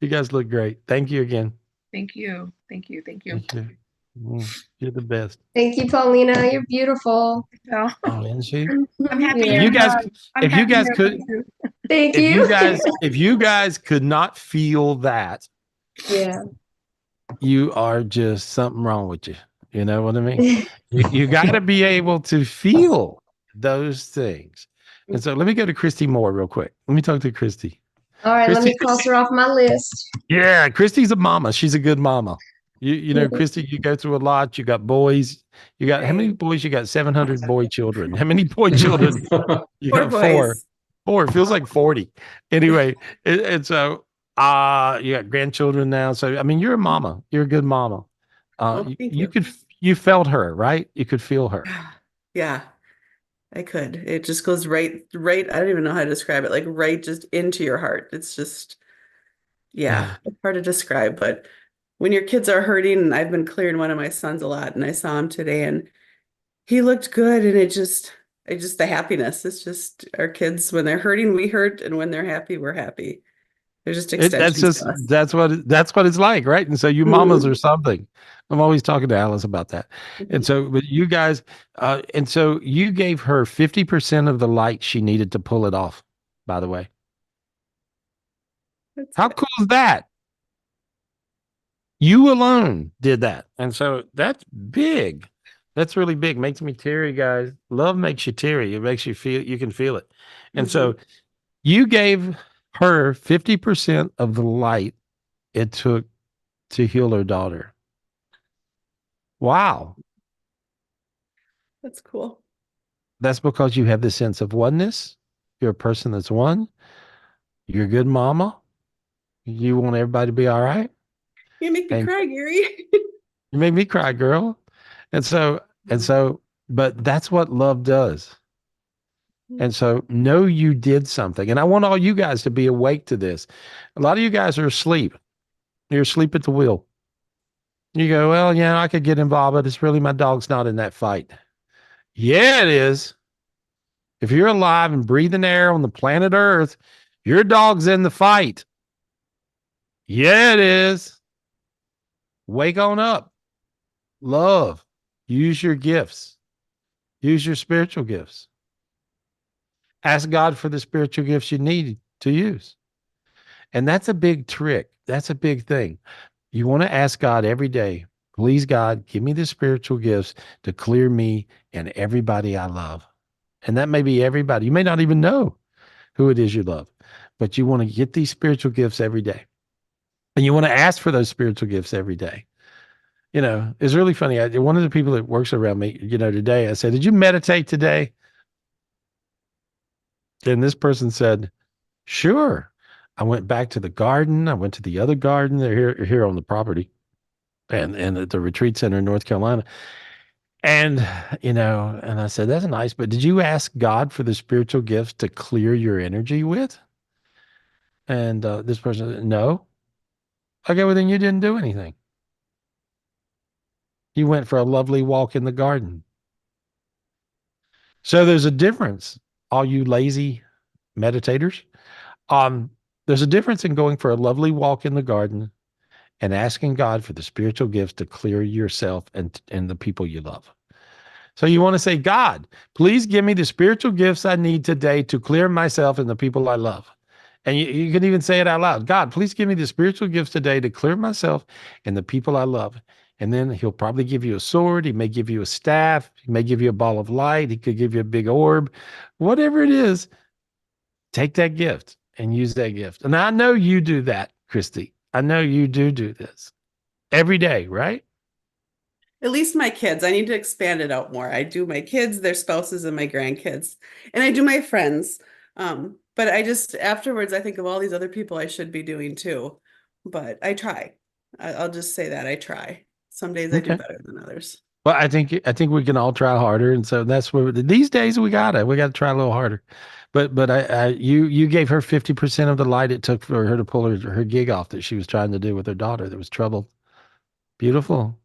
You guys look great. Thank you again. Thank you. Thank you. Thank you. Thank you. You're the best. Thank you, Paulina. You're beautiful. Oh, Isn't she? I'm happy. Yeah. You guys, I'm if you happy guys you're could, too. Thank if you. you guys could not feel that, Yeah. you are just something wrong with you. You know what I mean? You got to be able to feel those things. And so let me go to Christy Moore real quick. Let me talk to Christy. All right, let Christy, me cross her off my list. yeah, Christy's a mama. She's a good mama. You know, Christy, you go through a lot. You got boys. You got how many boys? You got 700 boy children. How many boy children? You got four. Four. It feels like 40. Anyway, and so you got grandchildren now. So I mean, you're a mama. You're a good mama. You felt her, right? You could feel her. Yeah, I could. It just goes right. I don't even know how to describe it. Like right just into your heart. It's just, Yeah. it's hard to describe. But when your kids are hurting, and I've been clearing one of my sons a lot, and I saw him today, and he looked good, and it's just the happiness. It's just our kids, when they're hurting, we hurt, and when they're happy, we're happy. They're just extensions to us. That's what it's like, right? And so you mamas are something. I'm always talking to Alice about that. And so, but you guys, and so you gave her 50% of the light she needed to pull it off, by the way. How cool is that? You alone did that. And so that's big. That's really big. Makes me teary, guys. Love makes you teary. It makes you feel, you can feel it. And so you gave her 50% of the light it took to heal her daughter. Wow. That's cool. That's because you have this sense of oneness. You're a person that's one. You're a good mama. You want everybody to be all right. You make me cry, Gary. You make me cry, girl. And so, but that's what love does. And so know you did something. And I want all you guys to be awake to this. A lot of you guys are asleep. You're asleep at the wheel. You go, well, yeah, I could get involved, but it's really my dog's not in that fight. Yeah, it is. If you're alive and breathing air on the planet Earth, your dog's in the fight. Yeah, it is. Wake on up. Love. Use your gifts. Use your spiritual gifts. Ask God for the spiritual gifts you need to use. And that's a big trick. That's a big thing. You want to ask God every day, please, God, give me the spiritual gifts to clear me and everybody I love. And that may be everybody. You may not even know who it is you love, but you want to get these spiritual gifts every day. And you want to ask for those spiritual gifts every day. It's really funny. One of the people that works around me, today, I said, did you meditate today? And this person said, sure. I went back to the garden. I went to the other garden. They're here on the property and at the retreat center in North Carolina. And, and I said, that's nice, but did you ask God for the spiritual gifts to clear your energy with? And this person said, no. Okay, well, then you didn't do anything. You went for a lovely walk in the garden. So there's a difference, all you lazy meditators. There's a difference in going for a lovely walk in the garden and asking God for the spiritual gifts to clear yourself and the people you love. So you want to say, God, please give me the spiritual gifts I need today to clear myself and the people I love. And you can even say it out loud. God, please give me the spiritual gifts today to clear myself and the people I love. And then he'll probably give you a sword. He may give you a staff. He may give you a ball of light. He could give you a big orb. Whatever it is, take that gift and use that gift. And I know you do that, Christy. I know you do this every day, right? At least my kids. I need to expand it out more. I do my kids, their spouses, and my grandkids. And I do my friends. But I just, afterwards, I think of all these other people I should be doing too. But I try. I'll just say that I try. Some days I do better than others. Well, I think we can all try harder, and so that's where these days we got to try a little harder. But you gave her 50% of the light it took for her to pull her gig off that she was trying to do with her daughter that was troubled. Beautiful.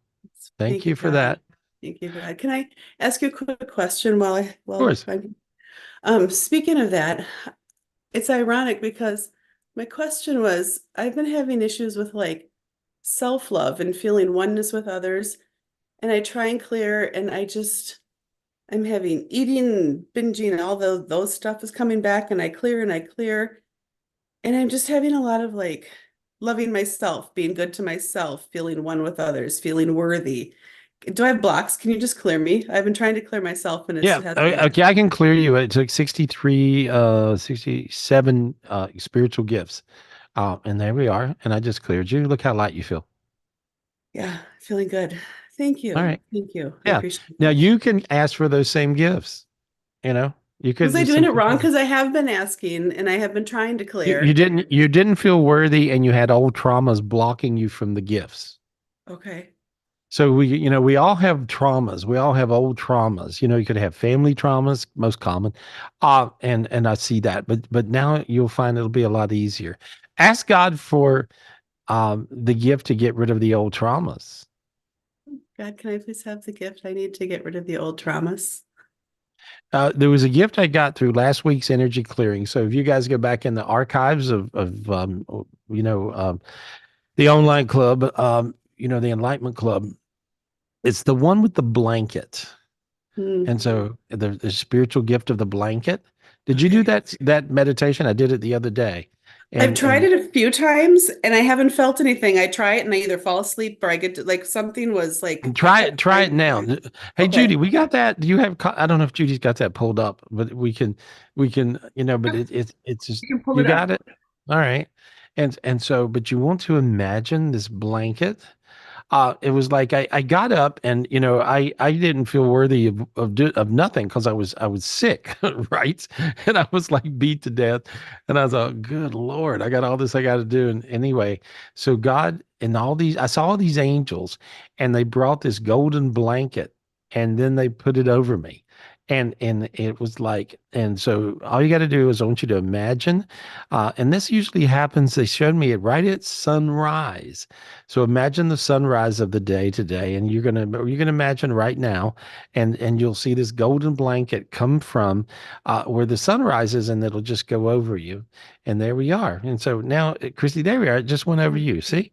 Thank you for that. Thank you for that. Can I ask you a quick question Of course. Speaking of that, it's ironic because my question was, I've been having issues with like self-love and feeling oneness with others. And I try and clear, and I'm having eating, binging, all those stuff is coming back, and I clear. And I'm just having a lot of like loving myself, being good to myself, feeling one with others, feeling worthy. Do I have blocks? Can you just clear me? I've been trying to clear myself, and okay, I can clear you. It took 67 spiritual gifts. And there we are. And I just cleared you. Look how light you feel. Yeah, feeling good. Thank you. All right. Thank you. I Yeah. appreciate Now that. you can ask for those same gifts. You could. Was I doing it wrong? Because I have been asking and I have been trying to clear. You didn't feel worthy, and you had old traumas blocking you from the gifts. Okay. So we all have traumas. We all have old traumas. You could have family traumas, most common. And I see that. But now you'll find it'll be a lot easier. Ask God for the gift to get rid of the old traumas. God, can I please have the gift I need to get rid of the old traumas? There was a gift I got through last week's energy clearing. So if you guys go back in the archives of the online club, the Enlightenment Club, it's the one with the blanket. And so the spiritual gift of the blanket. Did you do that meditation? I did it the other day. I've tried it a few times and I haven't felt anything. I try it and I either fall asleep or I get to, like something was like. Try it now. Hey, okay. Judy, we got that. Do you have? I don't know if Judy's got that pulled up, but we can. But it's just you got it. All right, and so, but you want to imagine this blanket. It was like I got up and I didn't feel worthy of nothing because I was sick, right? And I was like beat to death, and I was like, good Lord, I got all this I got to do. And anyway, so God and I saw all these angels, and they brought this golden blanket, and then they put it over me. And it was like, and so all you got to do is I want you to imagine, and this usually happens. They showed me it right at sunrise. So imagine the sunrise of the day today, and you're gonna imagine right now, and you'll see this golden blanket come from where the sun rises, and it'll just go over you. And there we are. And so now, Christy, there we are. It just went over you. See?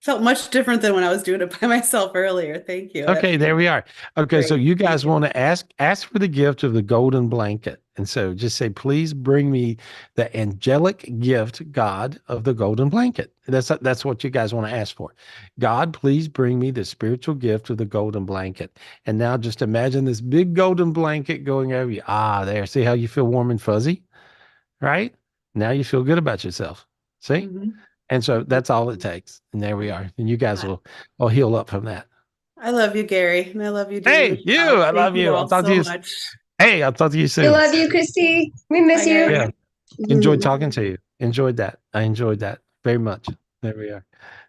Felt much different than when I was doing it by myself earlier. Thank you. Okay, there we are. Okay, great. So you guys want to ask for the gift of the golden blanket, And so just say, please bring me the angelic gift, God, of the golden blanket. That's what you guys want to ask for. God, please bring me the spiritual gift of the golden blanket. And now just imagine this big golden blanket going over you. Ah, there. See how you feel warm and fuzzy, right? Now you feel good about yourself. See? Mhm. And so that's all it takes. And there we are. And you guys will heal up from that. I love you, Gary, and I love you, dear Hey, you. Michelle. I Thank love you. I'll all talk to so you. much. Hey, I'll talk to you We soon. love you, Christy. We miss Bye, you. guys. Yeah. Enjoyed talking to you. Enjoyed that. I enjoyed that very much. There we are.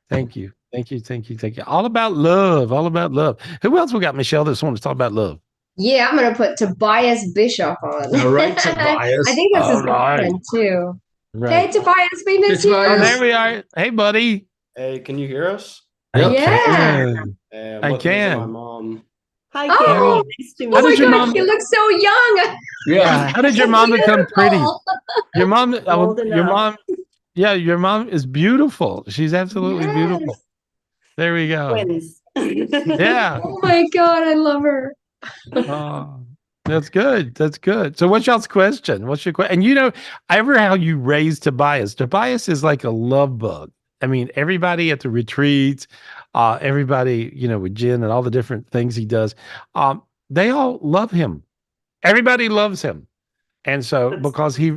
Thank you. Thank you. Thank you. Thank you. All about love. All about love. Who else we got, Michelle, that's want to talk about love? Yeah, I'm gonna put Tobias Bishop on. All right, I Tobias. think that's his All right. girlfriend too. Right. Hey, Tobias, we miss Hey, you. Oh, Tobias. there we are. Hey, buddy. Hey, can you hear us? I Yep. Yeah. can. Hey, I'm I looking for my can. mom. Hi, Oh, Gary. Oh, Nice to oh how meet my did your gosh, mom? you look so young. Yeah. How did your mom become pretty? Beautiful. Your mom. Old Your enough. mom. Yeah, your mom is beautiful. She's absolutely beautiful. Yes. There we go. Twins. Yeah. Oh my God, I love her. Oh, that's good. That's good. So what's y'all's question? What's your question? And ever how you raised Tobias. Tobias is like a love bug. I mean, everybody at the retreats, everybody, with Jen and all the different things he does, they all love him. Everybody loves him. And so because he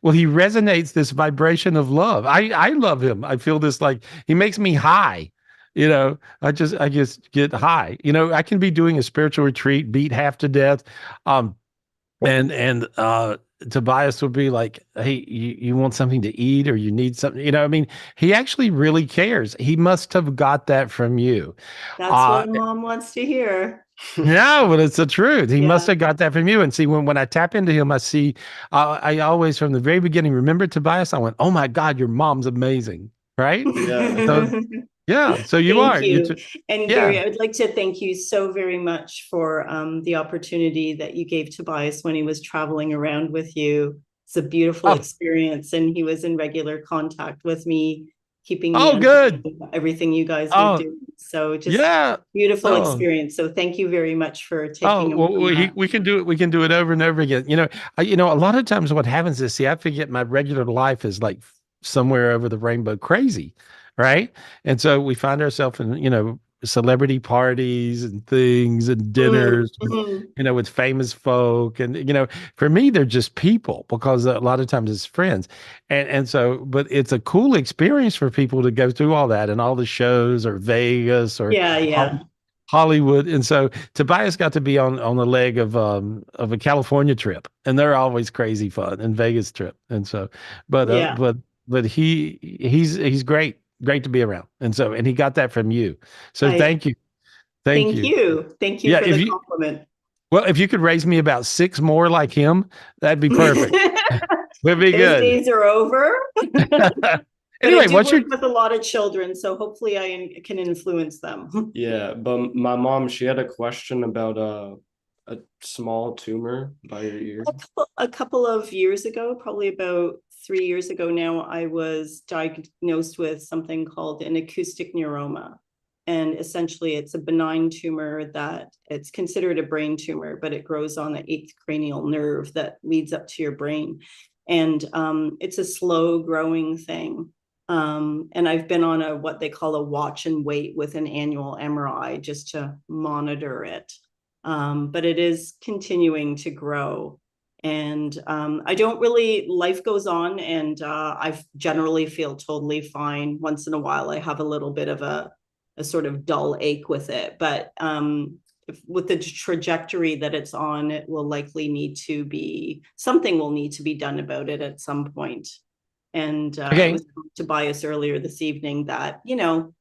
resonates this vibration of love. I love him. I feel this like he makes me high. I just get high. I can be doing a spiritual retreat, beat half to death. And Tobias would be like, "Hey, you want something to eat or you need something?" I mean, he actually really cares. He must have got that from you. That's Uh, what mom wants to hear. no, but it's the truth. He must Yeah. have got that from you. And see, when I tap into him, I see, I always, from the very beginning, remember Tobias? I went, oh my God, your mom's amazing. Right? Yeah. So, yeah. So you Thank are. you. And Yeah. Gary, I would like to thank you so very much for the opportunity that you gave Tobias when he was traveling around with you. It's a beautiful Oh, experience, and he was in regular contact with me, keeping me oh, on good. everything you guys were Oh, doing. So just yeah. beautiful Oh, experience. So thank you very much for oh, taking him well, on that. we can do it. We can do it over and over again. A lot of times what happens is, see, I forget my regular life is like somewhere over the rainbow crazy, right? And so we find ourselves in, celebrity parties and things and dinners, Mm-hmm. with famous folk. And, for me, they're just people because a lot of times it's friends. And so, but it's a cool experience for people to go through all that and all the shows or Vegas or Yeah, yeah, Hollywood. And so Tobias got to be on the leg of a California trip, and they're always crazy fun, and Vegas trip. And so, but yeah. he's great to be around. And he got that from you. So I thank you. Thank thank you. you. Thank you Yeah, for the compliment. if you could raise me about 6 more like him, that'd be perfect. Would be Those good. days are over. But Anyway, I do what's your work with a lot of children, so hopefully can influence them. Yeah, but my mom, she had a question about a small tumor by your ear. A couple of years ago, probably about 3 years ago now, I was diagnosed with something called an acoustic neuroma. And essentially, it's a benign tumor that it's considered a brain tumor, but it grows on the 8th cranial nerve that leads up to your brain. And it's a slow growing thing. And I've been on what they call a watch and wait with an annual MRI just to monitor it. But it is continuing to grow. And I don't really, life goes on, and I generally feel totally fine. Once in a while, I have a little bit of a sort of dull ache with it. But with the trajectory that it's on, it will likely something will need to be done about it at some point. And I was talking to Tobias earlier this evening that,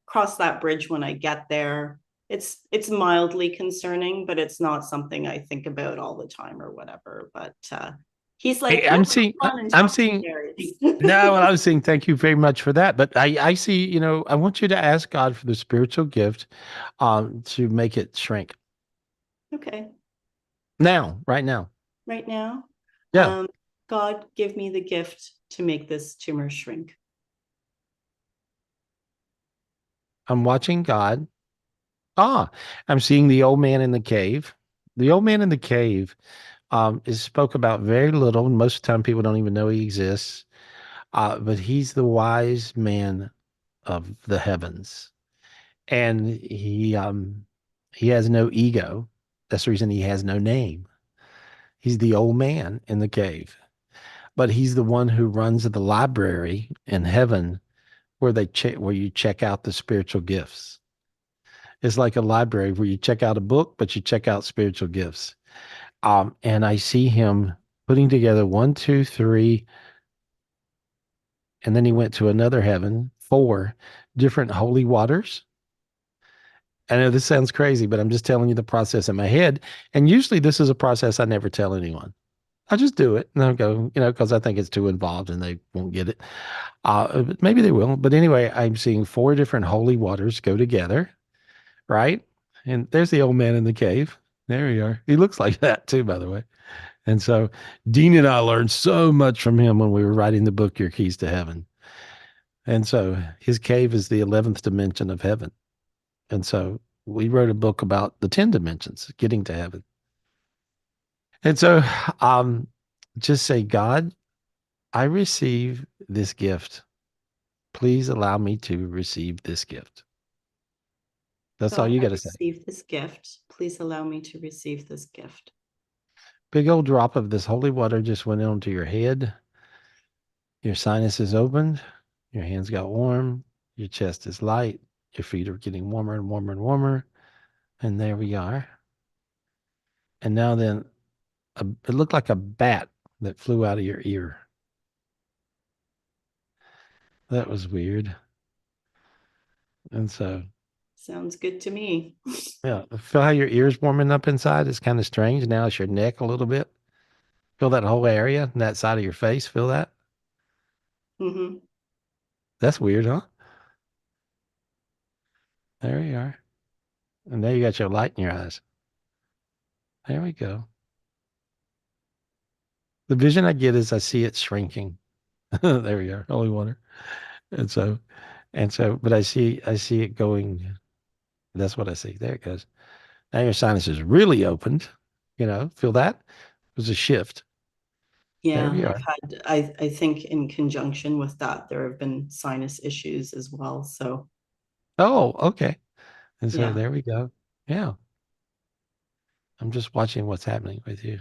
cross that bridge when I get there. It's mildly concerning, but it's not something I think about all the time or whatever. But he's like, Hey, I'm seeing. No, well, I was saying thank you very much for that. But I see. I want you to ask God for the spiritual gift, to make it shrink. Okay. Now, right now. Right now. Yeah. God, give me the gift to make this tumor shrink. I'm watching God. I'm seeing the old man in the cave. The old man in the cave is spoke about very little. And most of the time, people don't even know he exists. But he's the wise man of the heavens, and he has no ego. That's the reason he has no name. He's the old man in the cave, but he's the one who runs the library in heaven where where you check out the spiritual gifts. It's like a library where you check out a book, but you check out spiritual gifts. And I see him putting together one, two, three, and then he went to another heaven, four different holy waters. I know this sounds crazy, but I'm just telling you the process in my head. And usually this is a process I never tell anyone. I just do it and I'll go, because I think it's too involved and they won't get it. But maybe they will. But anyway, I'm seeing four different holy waters go together, right? And there's the old man in the cave. There we are. He looks like that too, by the way. And so Dean and I learned so much from him when we were writing the book, Your Keys to Heaven. And so his cave is the 11th dimension of heaven. And so we wrote a book about the 10 dimensions, getting to heaven. And so just say, God, I receive this gift. Please allow me to receive this gift. That's all you got to say. Receive this gift. Please allow me to receive this gift. Big old drop of this holy water just went onto your head. Your sinuses opened. Your hands got warm. Your chest is light. Your feet are getting warmer and warmer and warmer. And there we are. And now then, it looked like a bat that flew out of your ear. That was weird. And so. Sounds good to me. Yeah. Feel how your ear's warming up inside? It's kind of strange. Now it's your neck a little bit. Feel that whole area, that side of your face. Feel that? Mm-hmm. That's weird, huh? There you are. And now you got your light in your eyes. There we go. The vision I get is I see it shrinking. There we are, holy water. And so, but I see it going. That's what I see. There it goes. Now your sinus is really opened. Feel that? It was a shift. Yeah, There we are. I think in conjunction with that, there have been sinus issues as well. So. Oh, okay. And so Yeah. there we go. Yeah. I'm just watching what's happening with you.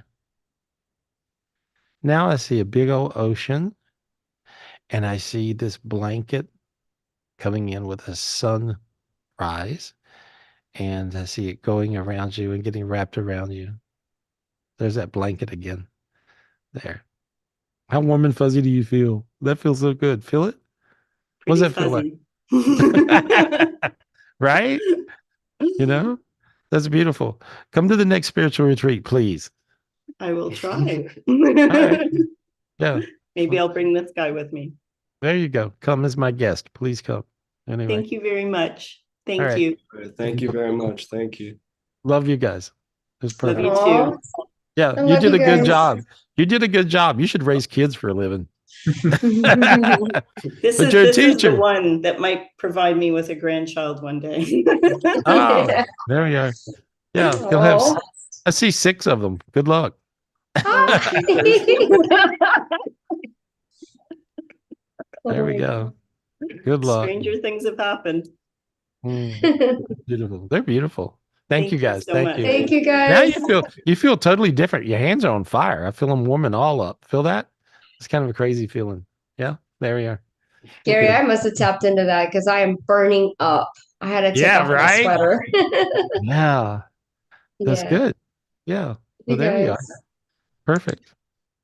Now I see a big old ocean, and I see this blanket coming in with a sunrise, and I see it going around you and getting wrapped around you. There's that blanket again. There. How warm and fuzzy do you feel? That feels so good. Feel it? What does that feel like? Right? That's beautiful. Come to the next spiritual retreat, please. I will try. All right. Yeah. Maybe I'll bring this guy with me. There you go. Come as my guest. Please come. Anyway. Thank you very much. Thank All right. you. Thank you very much. Thank you. Love you guys. It was perfect. Love you too. Yeah, I you love did you a good guys. job. You did a good job. You should raise kids for a living. This But is you're a this is the teacher. one that might provide me with a grandchild one day. Oh, Yeah. there we are. Yeah, you'll have. Oh. I see 6 of them. Good luck. Hi. There we go. Good luck. Stranger things have happened. Beautiful. They're beautiful. Thank you guys. so Thank much. you. Thank you Now guys. you feel totally different. Your hands are on fire. I feel them warming all up. Feel that? It's kind of a crazy feeling. Yeah, there we are. Gary, Good. I must have tapped into that because I am burning up. I had to take Yeah, off my right? sweater. Yeah, that's Yeah. good. Yeah. Well, You there we are. guys. Perfect.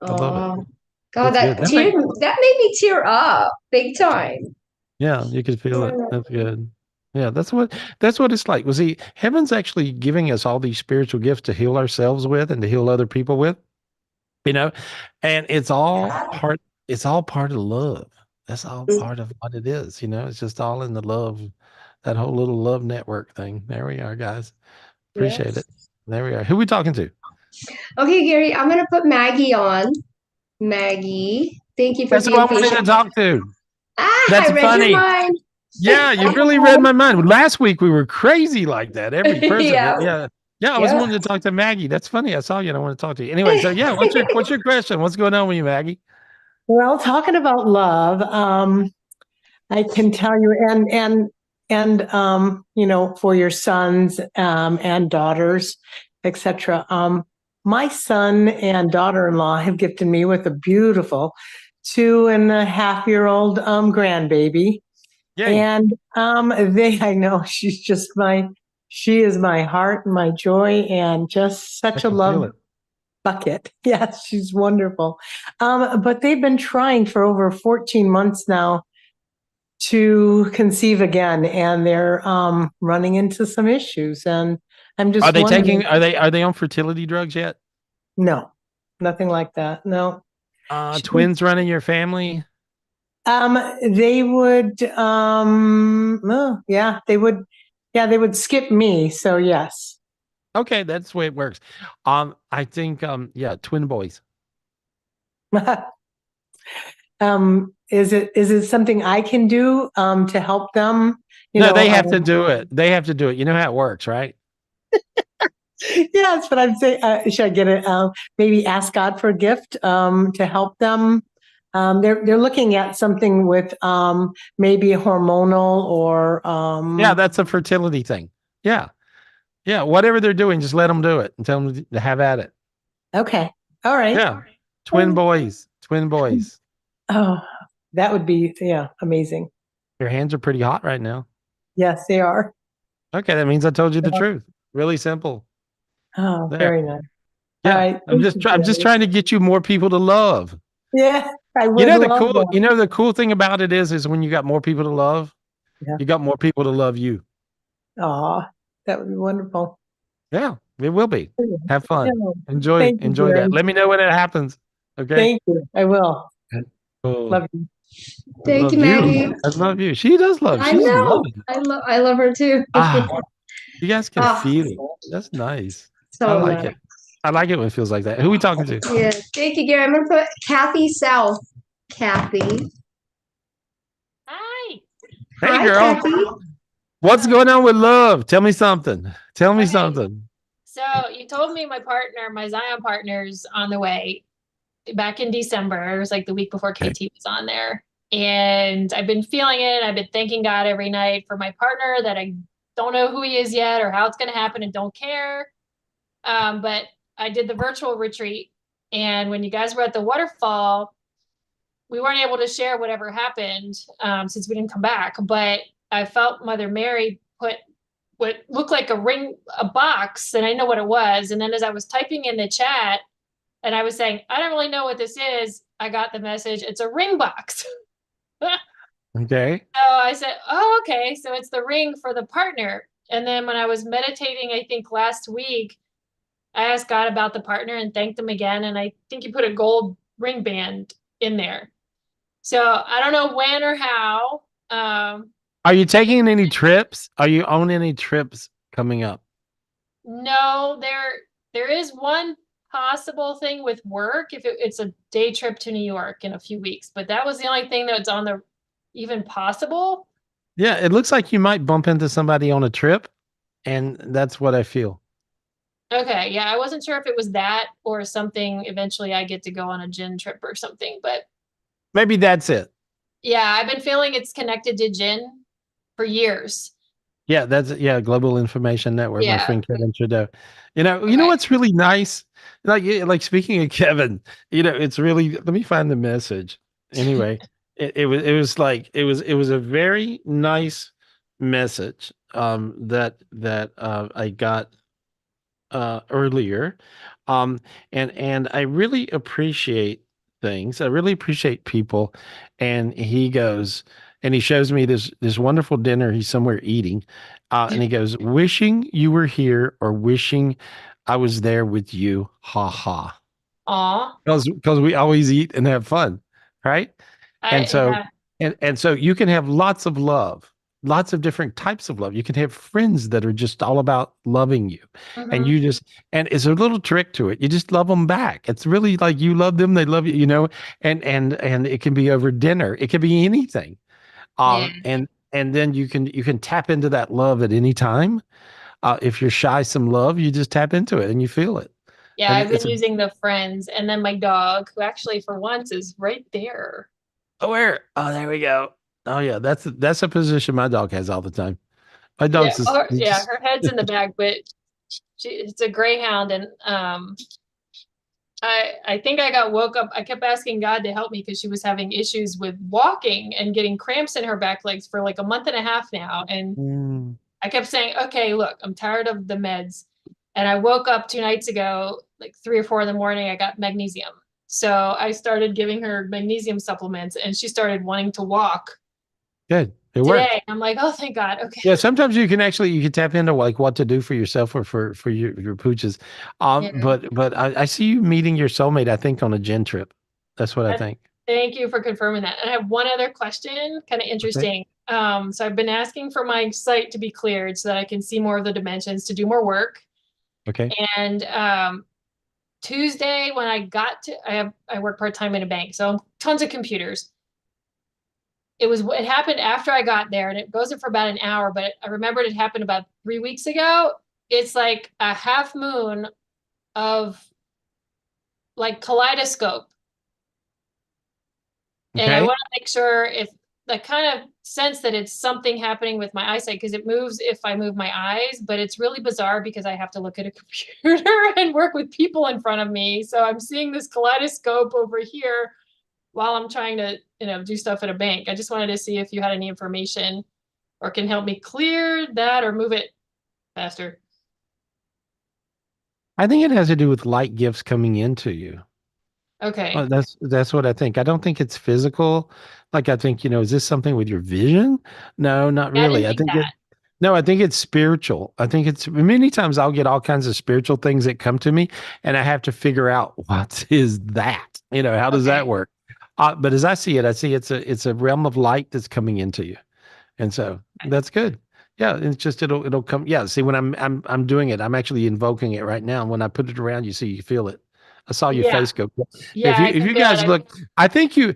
I love it. Oh, God, That's good. that made me tear up big time. Yeah, you could feel it. That's good. Yeah, that's what it's like. Was heaven's actually giving us all these spiritual gifts to heal ourselves with and to heal other people with, and it's all part of love. That's all part of what it is, it's just all in the love, that whole little love network thing. There we are, guys. Appreciate it. There we are. Who we talking to? Okay, Gary, I'm gonna put Maggie on. Maggie, thank you for That's who being I wanted to patient. talk to. I read funny. your mind. Yeah, you really read my mind. Last week we were crazy like that. Every person. Yeah. Yeah. Yeah, I was wanting to talk to Maggie. That's funny. I saw you and I want to talk to you. Anyway, so yeah, what's your question? What's going on with you, Maggie? Well, talking about love, I can tell you, and you know, for your sons and daughters, etc. My son and daughter-in-law have gifted me with a beautiful 2.5-year-old grandbaby. Yay. And I know she is my heart and my joy and just such a Feel love it. bucket. Yes, she's wonderful. But they've been trying for over 14 months now to conceive again, and they're running into some issues. And I'm just Are they wondering, are they on fertility drugs yet? no, nothing like that. No. Twins running your family? They would, they would skip me. So yes. Okay, that's the way it works. I think yeah, twin boys. Is it something I can do to help them? No, they have to do it. They have to do it. You know how it works, right? Yes, but I'm saying, should I get it? Maybe ask God for a gift to help them. They're looking at something with maybe hormonal or Yeah, that's a fertility thing. Yeah. Yeah, whatever they're doing, just let them do it and tell them to have at it. Okay. All right. Yeah. Twin boys. Twin boys. Oh, that would be amazing. Your hands are pretty hot right now. Yes, they are. Okay, that means I told you the truth. Really simple. Oh, There. very nice. Yeah. All right. I'm just trying to get you more people to love. Yeah, I would You know love that. the cool thing about it is when you got more people to love, Yeah. you got more people to love you. Oh, that would be wonderful. Yeah, it will be. Have fun. Yeah. Enjoy Thank you, that. Gary. Let me know when it happens. Okay. Thank you. I will. Cool. Love you. Thank you, Maggie. I love you. She does love. I She's know. loving it. I love her too. You guys can Ah. feel it. That's nice. So I like nice. it. I like it when it feels like that. Who are we talking to? Yeah. Thank you, Gary. I'm gonna put Kathy South. Kathy. Hi. Hey, Hi, girl. Kathy. What's going on with love? Tell me something. Tell me something. So you told me my Zion partner's on the way back in December. It was like the week before KT was on there. And I've been feeling it. I've been thanking God every night for my partner that I don't know who he is yet or how it's going to happen and don't care. But I did the virtual retreat. And when you guys were at the waterfall, we weren't able to share whatever happened since we didn't come back. But I felt Mother Mary put what looked like a box, and I know what it was. And then as I was typing in the chat and I was saying, I don't really know what this is, I got the message, it's a ring box. Okay. So I said, oh, okay. So it's the ring for the partner. And then when I was meditating, I think last week, I asked God about the partner and thanked him again. And I think he put a gold ring band in there. So I don't know when or how. Are you taking any trips? Are you on any trips coming up? No, there is one possible thing with work if it's a day trip to New York in a few weeks, but that was the only thing that's on the even possible. Yeah, it looks like you might bump into somebody on a trip, and that's what I feel. Okay, yeah, I wasn't sure if it was that or something. Eventually, I get to go on a gin trip or something, but Maybe that's it. yeah, I've been feeling it's connected to gin for years. Yeah, that's Global Information Network. My Yeah. friend Kevin Trudeau. You know what's really nice? Like speaking of Kevin, it's really. Let me find the message. Anyway, it was a very nice message that I got earlier, and I really appreciate things. I really appreciate people, and he goes. And he shows me this wonderful dinner he's somewhere eating. And he goes, wishing you were here or wishing I was there with you. Ha ha. Aw. Because we always eat and have fun. Right. And so you can have lots of love, lots of different types of love. You can have friends that are just all about loving you. And and it's a little trick to it. You just love them back. It's really like you love them, they love you, and it can be over dinner. It can be anything. And then you can tap into that love at any time. If you're shy some love, you just tap into it and you feel it. Yeah, And I've it's been using the friends and then my dog, who actually for once is right there. where? Oh, there we go. Oh yeah, that's a position my dog has all the time. My Yeah, dog's just, oh, yeah, her head's in the bag, but it's a greyhound, and I think I got woke up. I kept asking God to help me because she was having issues with walking and getting cramps in her back legs for like a month and a half now. And I kept saying, okay, look, I'm tired of the meds. And I woke up 2 nights ago, like 3 or 4 in the morning, I got magnesium. So I started giving her magnesium supplements and she started wanting to walk good. It works. today. I'm like, oh, thank God. Okay. Yeah, sometimes you can tap into like what to do for yourself or for your pooches. Yeah. But I see you meeting your soulmate, I think, on a gin trip. That's what I think. Thank you for confirming that. And I have one other question, kind of interesting. So I've been asking for my site to be cleared so that I can see more of the dimensions to do more work. Okay. And Tuesday when I got to, I work part-time in a bank, so tons of computers. It happened after I got there and it goes in for about an hour, but I remembered it happened about 3 weeks ago. It's like a half moon of like kaleidoscope. And I Okay. want to make sure if I kind of sense that it's something happening with my eyesight because it moves if I move my eyes, but it's really bizarre because I have to look at a computer and work with people in front of me. So I'm seeing this kaleidoscope over here while I'm trying to, do stuff at a bank. I just wanted to see if you had any information or can help me clear that or move it faster. I think it has to do with light gifts coming into you. Okay. That's what I think. I don't think it's physical. Like I think, is this something with your vision? No, not Yeah, I didn't really. I think think that. no, I think it's spiritual. I think it's many times I'll get all kinds of spiritual things that come to me and I have to figure out what is that? How does that Okay. work? But as I see it, it's a realm of light that's coming into you. And so that's good. Yeah, it's just it'll come. Yeah, see when I'm doing it, I'm actually invoking it right now. When I put it around, you feel it. I saw your Yeah. face go. Yeah, I If can you feel guys it. look, I think you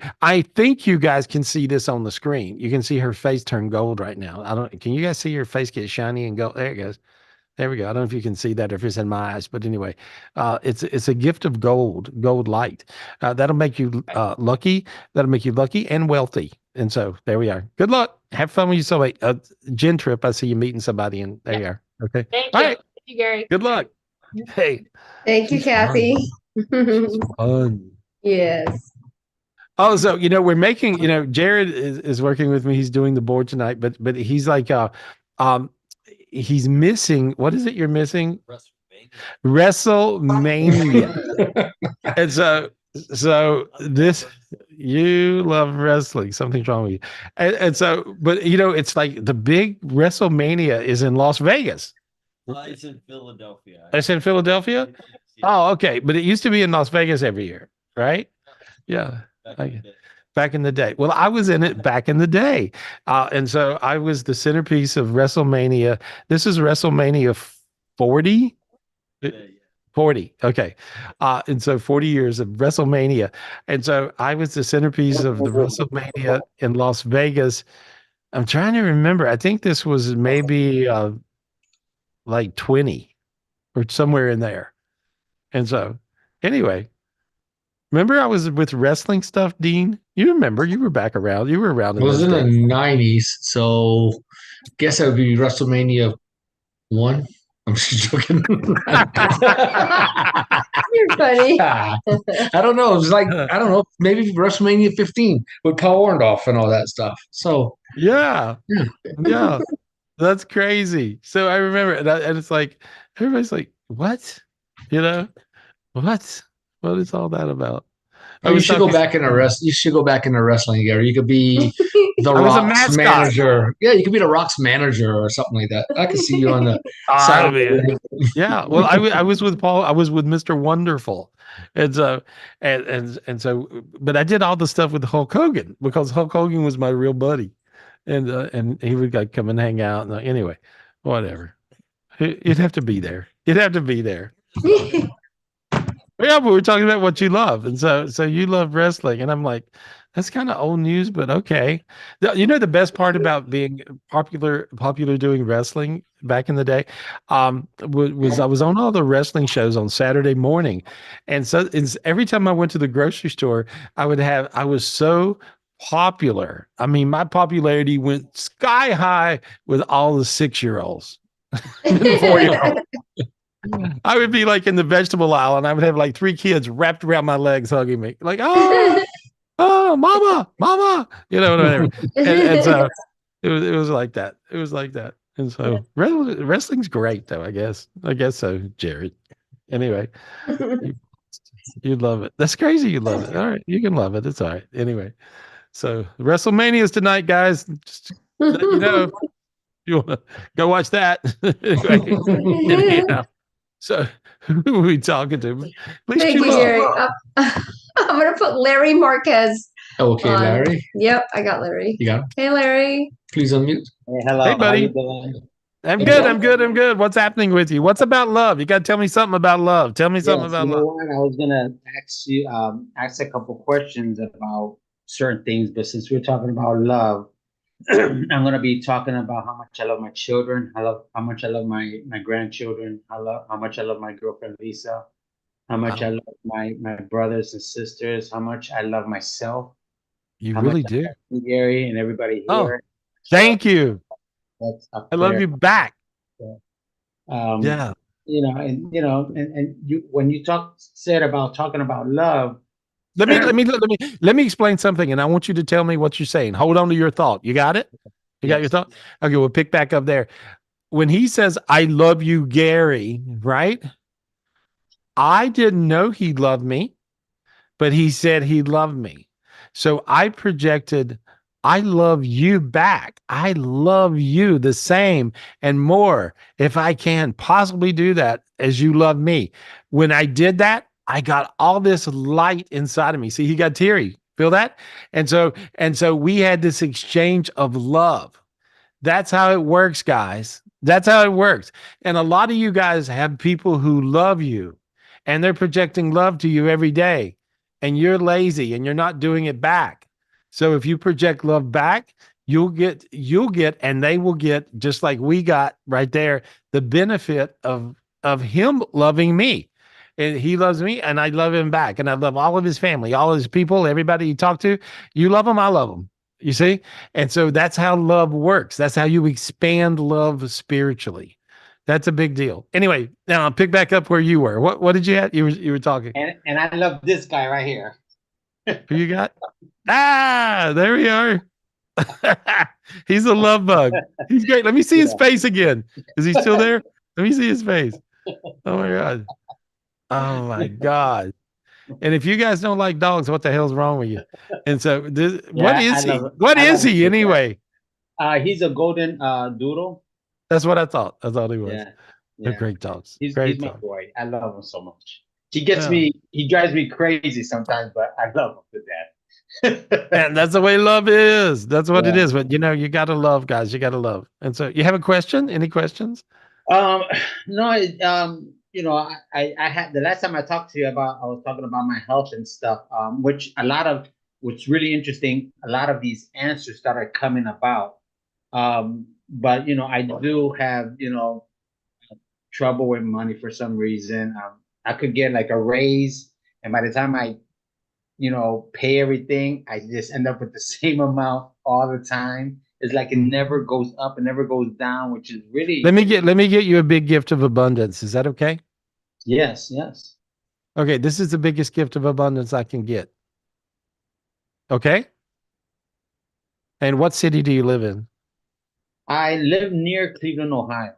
guys can see this on the screen. You can see her face turn gold right now. I don't. Can you guys see her face get shiny and gold? There it goes. There we go. I don't know if you can see that or if it's in my eyes, but anyway, it's a gift of gold light. That'll make you lucky. That'll make you lucky and wealthy. And so there we are. Good luck. Have fun with your soulmate. Gin trip. I see you meeting somebody, and there you are. Okay. Thank All you. right. Thank you, Gary. Good luck. Hey. Thank you, Kathy. Fun. Yes. Oh, so we're making, Jared is working with me. He's doing the board tonight, but he's like um he's missing, what is it you're missing? WrestleMania. And so this, you love wrestling. Something's wrong with you. And so, but it's like the big WrestleMania is in Las Vegas. It's in Philadelphia. It's in Philadelphia? Oh, okay. But it used to be in Las Vegas every year, right? Yeah. Back in the day. Well, I was in it back in the day. And so I was the centerpiece of WrestleMania. This is WrestleMania 40. 40. Okay. And so 40 years of WrestleMania. And so I was the centerpiece of the WrestleMania in Las Vegas. I'm trying to remember. I think this was maybe like 20 or somewhere in there. And so anyway, remember I was with wrestling stuff, Dean? You remember, you were back around. You were around It in was those in the days. 90s, so guess that would be WrestleMania 1. I'm just joking. You're funny. I don't know. It was like, I don't know, maybe WrestleMania 15 with Paul Orndorff and all that stuff. So Yeah. That's crazy. So I remember, and it's like, everybody's like, what? What? What is all that about? Oh, you should go back into wrestling. You should go back into wrestling, Gary. You could be the I was a Rock's mascot. manager. Yeah, you could be the Rock's manager or something like that. I could see you on the side of the ring. Yeah. Well, I was with Paul. I was with Mr. Wonderful, and so and so. But I did all the stuff with Hulk Hogan because Hulk Hogan was my real buddy, and he would like come and hang out. And anyway, whatever. You'd have to be there. You'd have to be there. Yeah, but we're talking about what you love, and so you love wrestling, and I'm like, That's kind of old news, but okay. You know the best part about being popular doing wrestling back in the day, was I was on all the wrestling shows on Saturday morning, and so every time I went to the grocery store, I was so popular. I mean, my popularity went sky high with all the 6-year-olds and the 4-year-olds. I would be like in the vegetable aisle, and I would have like 3 kids wrapped around my legs hugging me, like, oh, mama, mama, whatever. And so it was like that. It was like that. And so wrestling's great, though. I guess so, Jared. Anyway, you love it. That's crazy. You love it. All right, you can love it. It's all right. Anyway, so WrestleMania's tonight, guys. Just to let you know, you want to go watch that. Anyway, anyhow. So who are we talking to? Please Thank you, choose. Gary. I'm gonna put Larry Marquez. Okay, on. Larry. Yep, I got Larry. You got him? Hey, Larry. Please unmute. Hey, hello. Hey, How buddy. you doing? I'm good. I'm good. I'm good. What's happening with you? What's about love? You got to tell me something about love. Tell me something Yes, about you know love. what? I was gonna ask you, ask a couple questions about certain things, but since we're talking about love, I'm gonna be talking about how much I love my children. How much I love my grandchildren. How much I love my girlfriend Lisa. How much I Wow. love my brothers and sisters. How much I love myself. You How much really I do. love you, Gary, and everybody Oh, here. So thank you. that's up I love there. you back. Um, Yeah. and you when you said about talking about love. Let me explain something, and I want you to tell me what you're saying. Hold on to your thought. You got it? You got your Yes. thought? Okay, we'll pick back up there. When he says, I love you, Gary, right? I didn't know he loved me, but he said he loved me. So I projected, I love you back. I love you the same and more if I can possibly do that as you love me. When I did that, I got all this light inside of me. See, he got teary. Feel that? And so we had this exchange of love. That's how it works, guys. That's how it works. And a lot of you guys have people who love you and they're projecting love to you every day. And you're lazy and you're not doing it back. So if you project love back, you'll get, and they will get, just like we got right there, the benefit of him loving me. And he loves me and I love him back. And I love all of his family, all of his people, everybody you talk to. You love them, I love them. You see? And so that's how love works. That's how you expand love spiritually. That's a big deal. Anyway, now I'll pick back up where you were. What did you have? You were talking. And I love this guy right here. Who you got? Ah, there we are. He's a love bug. He's great. Let me see his face again. Is he still there? Let me see his face. Oh my God. Oh my God. And if you guys don't like dogs, what the hell's wrong with you? And so what Yeah, is he? What I is love he this guy. anyway? He's a golden doodle. That's what I thought. I thought he was. Yeah, They're yeah. great dogs. He's Great my dogs. boy. I love him so much. Yeah. He drives me crazy sometimes, but I love him to death. And that's the way love is. That's what it Yeah. is. But you gotta love, guys. You gotta love. And so you have a question? Any questions? No, I had the last time I talked to you I was talking about my health and stuff, which really interesting. A lot of these answers started coming about. But I do have, trouble with money for some reason. I could get like a raise, and by the time I, pay everything, I just end up with the same amount all the time. It's like it never goes up, it never goes down, which is really Let me get you a big gift of abundance. Is that okay? yes, yes. Okay, this is the biggest gift of abundance I can get. Okay? And what city do you live in? I live near Cleveland, Ohio.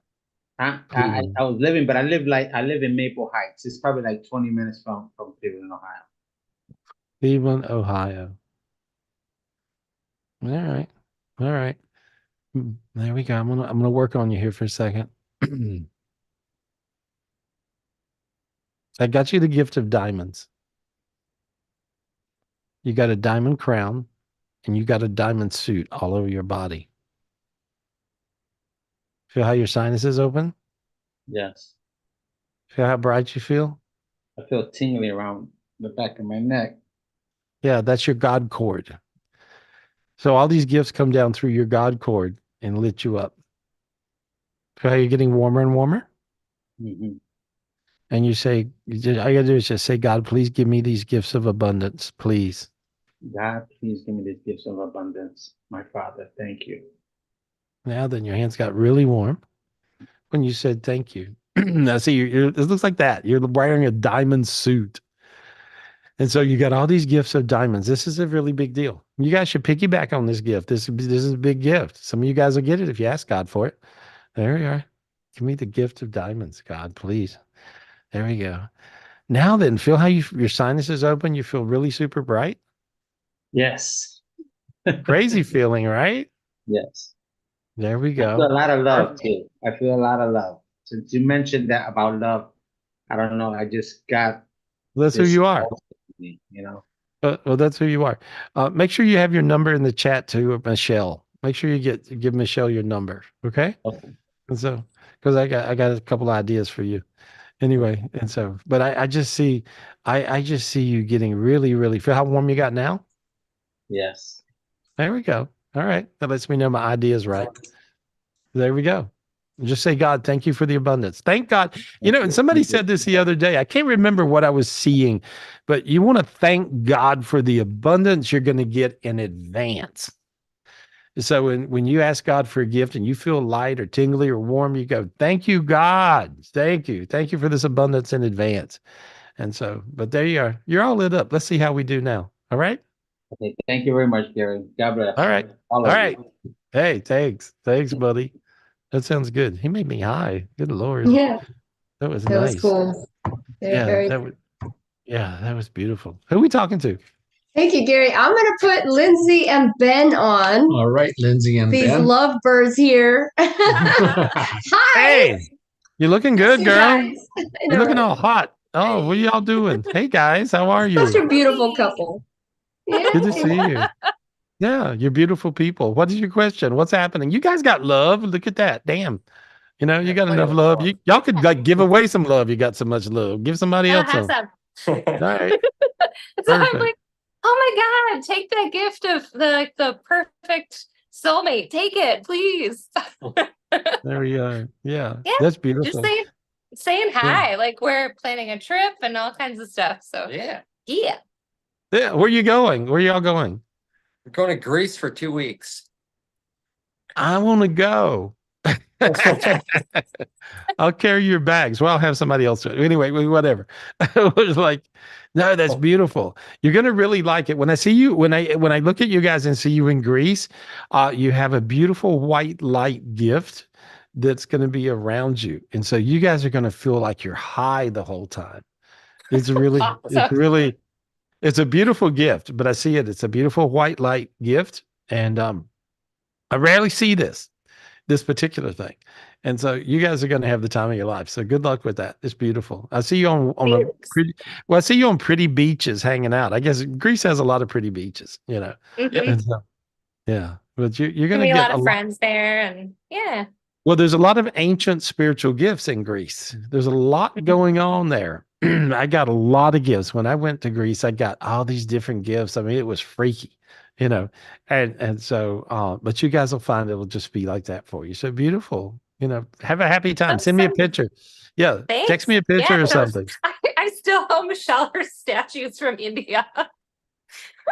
Cleveland. I was living, but I live in Maple Heights. It's probably like 20 minutes from Cleveland, Ohio. Cleveland, Ohio. All right. All right. There we go. I'm gonna work on you here for a second. I got you the gift of diamonds. You got a diamond crown and you got a diamond suit all over your body. Feel how your sinuses open? Yes. Feel how bright you feel? I feel tingly around the back of my neck. Yeah, that's your God cord. So all these gifts come down through your God cord and lit you up. So how you're getting warmer and warmer? Mhm. And you say, all you gotta do is just say, God, please give me these gifts of abundance, please. God, please give me these gifts of abundance. My Father, thank you. Now then your hands got really warm when you said thank you. Now see, it looks like that. You're wearing a diamond suit. And so you got all these gifts of diamonds. This is a really big deal. You guys should piggyback on this gift. This is a big gift. Some of you guys will get it if you ask God for it. There you are. Give me the gift of diamonds, God, please. There we go. Now then, feel how your sinuses open. You feel really super bright. Yes. Crazy feeling, right? Yes. There we I feel a go. lot of love too. I feel a lot of love. Since you mentioned that about love, I don't know. I just got That's who this, you are. you know. Well, that's who you are. Make sure you have your number in the chat to Michelle. Make sure you give Michelle your number, okay? Okay. And so, because I got a couple ideas for you, anyway. And so, but I just see, I just see you getting really, really. Feel how warm you got now? Yes. There we go. All right, that lets me know my idea is right. There we go. Just say, God, thank you for the abundance. Thank God. You know, and somebody said this the other day. I can't remember what I was seeing, but you want to thank God for the abundance you're going to get in advance. So when you ask God for a gift and you feel light or tingly or warm, you go, thank you, God. Thank you. Thank you for this abundance in advance. And so, but there you are. You're all lit up. Let's see how we do now. All right. Okay. Thank you very much, Gary. God bless. All right. All All of right. you. Hey, thanks. Thanks, buddy. That sounds good. He made me high. Good Lord. Yeah, That was that was nice. cool. Very, Yeah, very. that was beautiful. Who are we talking to? Thank you, Gary. I'm going to put Lindsay and Ben on. All right, Lindsay and These Ben. lovebirds here. Hi. Hey, you're looking Yes, good, you girl. guys. I You're know, looking right? all hot. Oh, what are y'all doing? Hey guys, how are Such you? a beautiful couple. Yeah. Good to see you. Yeah, you're beautiful people. What is your question? What's happening? You guys got love. Look at that. Damn. You know, you got enough love. Y'all could like give away some love. You got so much love. Give somebody I'll else have some. some. All right. So I'm Perfect. like, oh my God, take that gift of the perfect soulmate. Take it, please. There we are. Yeah, Yeah, that's just beautiful. saying Yeah. hi. Like we're planning a trip and all kinds of stuff. So yeah. Yeah. Where you going? Where y'all going? We're going to Greece for 2 weeks. I want to go. I'll carry your bags. Well, I'll have somebody else. Anyway, whatever. It was like, no, that's beautiful. You're gonna really like it. When I see you, when I look at you guys and see you in Greece, you have a beautiful white light gift that's gonna be around you, and so you guys are gonna feel like you're high the whole time. It's really, it's a beautiful gift. But I see it. It's a beautiful white light gift, and I rarely see this particular thing. And so you guys are going to have the time of your life. So good luck with that. It's beautiful. I see you on a pretty, well, I see you on pretty beaches hanging out. I guess Greece has a lot of pretty beaches, you know. Mhm. And so, yeah, but you're Gonna going to be a get lot of friends there, and yeah. well, there's a lot of ancient spiritual gifts in Greece. There's a lot going on there. I got a lot of gifts. When I went to Greece, I got all these different gifts. I mean, it was freaky, you know. And so but you guys will find it'll just be like that for you. So beautiful. You know, have a happy time. That's Send me a so picture. Yeah, Thanks. text me a picture Yeah, or so something. I still owe Michelle her statues from India.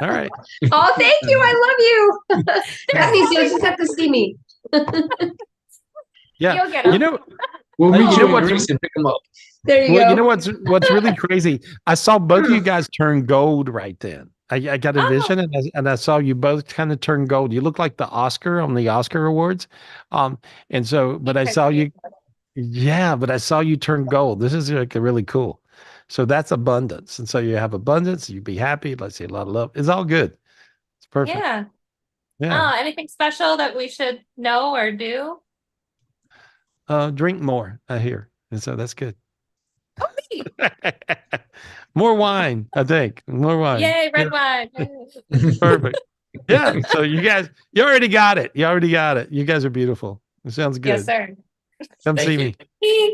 All right. Oh, thank you. I love you. That means you'll just have to see me. Yeah. You'll get You them. know, We'll meet you you know in what's Greece and pick them up. There you well, go. you know what's really crazy? I saw both of you guys turn gold right then. I got a Oh. vision and I saw you both kind of turn gold. You look like the Oscar on the Oscar Awards. And so, but I saw you, yeah, but I saw you turn gold. This is like really cool. So that's abundance. And so you have abundance, you be happy. Let's see, a lot of love. It's all good. It's perfect. Yeah. Yeah. Anything special that we should know or do? Drink more, I hear. And so that's good. Oh, me. More wine, I think. More wine. Yay, red wine. Perfect. Yeah. So you already got it. You already got it. You guys are beautiful. It sounds good. Yes, sir. Come Thank see you. me.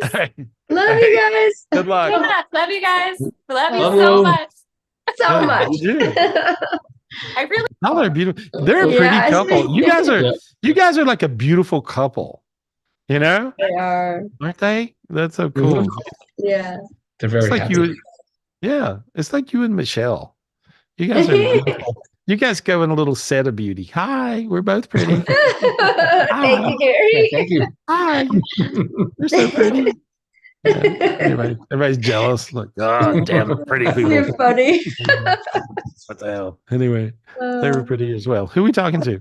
Thanks. All right. Love All you right. guys. Good luck. Yeah, love you guys. Love you Love so you. much. So Yeah, much. you do. I really Now they're beautiful. They're a pretty Yes. couple. Yeah. You guys are like a beautiful couple. You know, They are. aren't they? That's so cool. Yeah. They're It's very like happy. you. Yeah, it's like you and Michelle. You guys are beautiful. You guys go in a little set of beauty. Hi, we're both pretty. Thank you, Yeah, Gary. thank you. Hi, you're so pretty. Yeah. Anyway, everybody's jealous. Like, God damn pretty people. You're funny. What the hell? Anyway, they were pretty as well. Who are we talking to?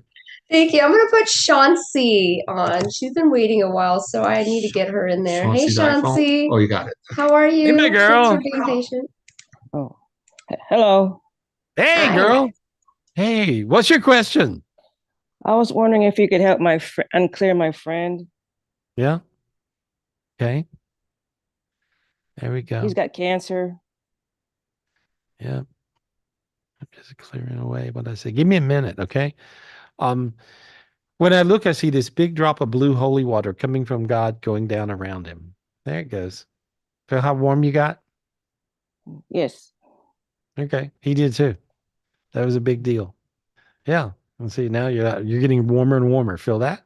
Thank you. I'm gonna put Chauncey on. She's been waiting a while, so I need to get her in there. Hey, Chauncey's iPhone? Chauncey. Oh, you got it. How are you? Hey, big Thanks girl. for being patient. Oh, hello. Hey, Hi. girl. Hey, what's your question? I was wondering if you could help my unclear my friend. Yeah. Okay. There we go. He's got cancer. Yeah. I'm just clearing away what I say. Give me a minute, okay? When I look, I see this big drop of blue holy water coming from God going down around him. There it goes. Feel how warm you got? Yes. Okay. He did too. That was a big deal. Yeah. And see, now you're getting warmer and warmer. Feel that?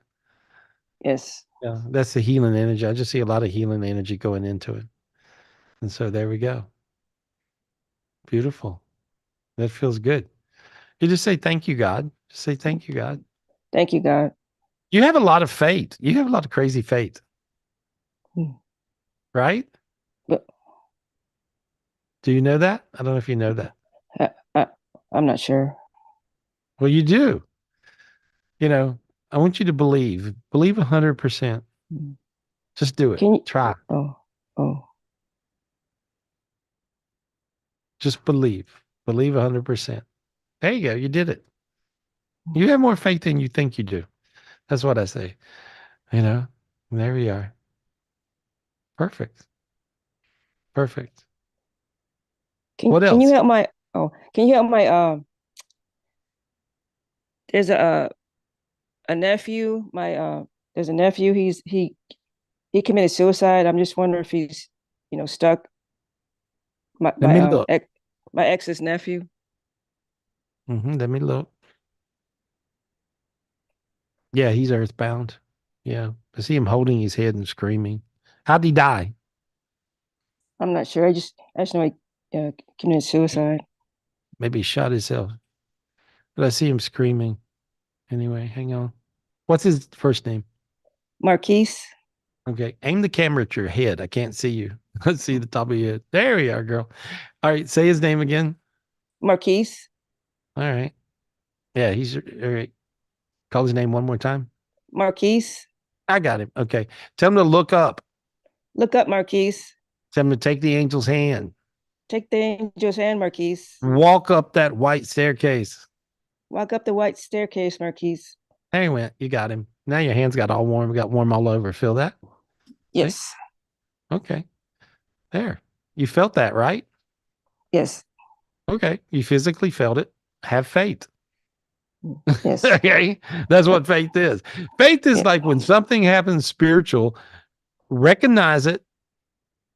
Yes. Yeah. That's the healing energy. I just see a lot of healing energy going into it. And so there we go. Beautiful. That feels good. You just say, thank you, God. Just say, thank you, God. Thank you, God. You have a lot of faith. You have a lot of crazy faith. Right? But Do you know that? I don't know if you know that. I'm not sure. Well, you do. You know, I want you to believe. Believe 100%. Just do it. Can you Try. Oh. Just believe. Believe 100%. There you go. You did it. You have more faith than you think you do. That's what I say. You know, and there we are. Perfect. Perfect. What Can you else? help my can you help my there's a nephew, there's a nephew, he committed suicide. I'm just wondering if he's, stuck. Let me look. My ex's nephew. Let me look. Yeah, he's earthbound. Yeah. I see him holding his head and screaming. How'd he die? I'm not sure. I just know he committed suicide. Maybe he shot himself. But I see him screaming. Anyway, hang on. What's his first name? Marquise. Okay. Aim the camera at your head. I can't see you. Let's see the top of your head. There we are, girl. All right. Say his name again. Marquise. All right. Yeah, he's all right. Call his name one more time. Marquise. I got him. Okay. Tell him to look up. Look up, Marquise. Tell him to take the angel's hand. Take the angel's hand, Marquise. Walk up that white staircase. Walk up the white staircase, Marquise. There he went. You got him. Now your hands got all warm. Got warm all over. Feel that? Yes. See? Okay. There. You felt that, right? Yes. Okay. You physically felt it. Have faith. Yes. Okay. That's what faith is. Faith is like when something happens spiritual, recognize it,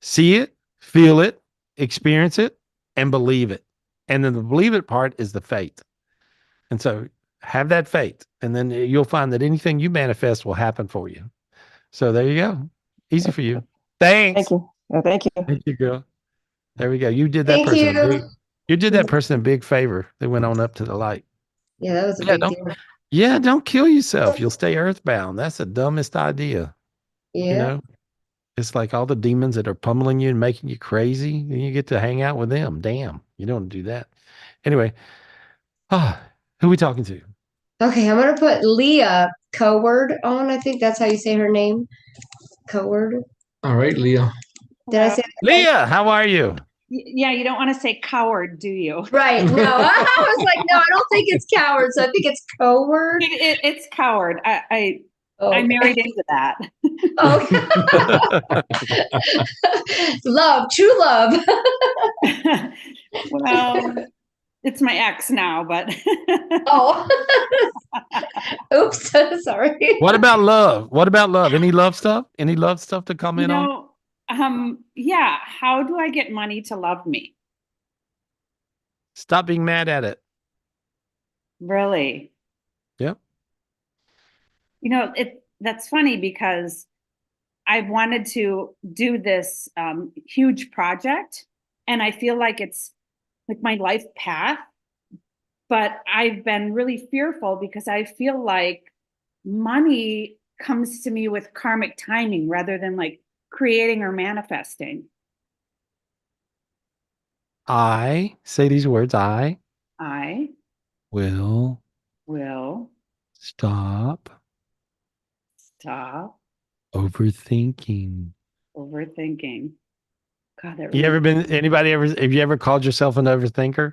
see it, feel it, experience it, and believe it. And then the believe it part is the faith. And so have that faith. And then you'll find that anything you manifest will happen for you. So there you go. Easy for you. Thanks. Thank you. Thank you. Thank you, girl. There we go. You did that Thank person a you. big, you did that person a big favor. They went on up to the light. Yeah, that was a Yeah, big deal. Yeah, don't kill yourself. You'll stay earthbound. That's the dumbest idea. Yeah. You know, it's like all the demons that are pummeling you and making you crazy, and you get to hang out with them. Damn, you don't want to do that. Anyway, who are we talking to? Okay, I'm gonna put Leah Coward on. I think that's how you say her name. Coward. All right, Leah. Did I say that right? Leah, how are you? Yeah, you don't want to say coward, do you? Right. No, I was like, no, I don't think it's coward. So I think it's coward. It's coward. I Okay. married into that. Okay. Love, true love. Well, it's my ex now, but Oh. Oops. Sorry. What about love? What about love? Any love stuff? Any love stuff to comment on? Yeah. How do I get money to love me? Stop being mad at it. Really? Yep. That's funny because I've wanted to do this huge project, and I feel like it's like my life path, but I've been really fearful because I feel like money comes to me with karmic timing rather than like creating or manifesting. I say these words, I I will will stop stop overthinking. overthinking. God, that You really, ever been, anybody ever, have you ever called yourself an overthinker?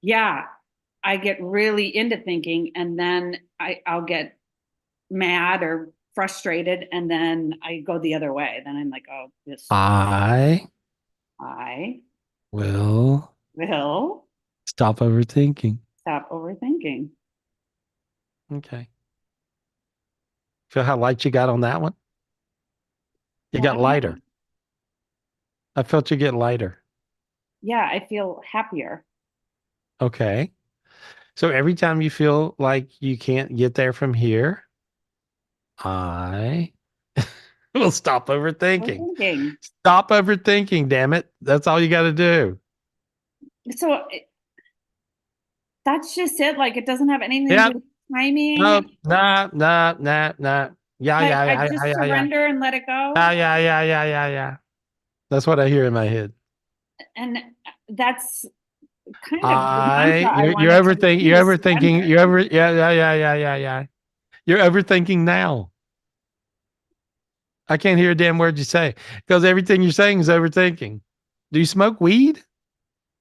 yeah, I get really into thinking and then I'll get mad or frustrated and then I go the other way. Then I'm like, oh, I I will will stop overthinking. stop overthinking. Okay. Feel how light you got on that one? You got Yeah, lighter. I felt you get lighter. yeah, I feel happier. Okay. So every time you feel like you can't get there from here, I will stop overthinking. Overthinking. Stop overthinking, damn it. That's all you got to do. So that's just it. Like it doesn't have anything to do Yep. with timing. Nope. Nah, nah, nah, nah. Yeah, Like yeah, I yeah, just yeah, yeah, yeah. surrender and let it go. Yeah, yeah, yeah, yeah, yeah, yeah. That's what I hear in my head. And that's kind of the mantra I You're wanted to overthinking, do, is surrender. yeah, yeah, yeah, yeah, yeah, yeah. You're overthinking now. I can't hear a damn word you say because everything you're saying is overthinking. Do you smoke weed?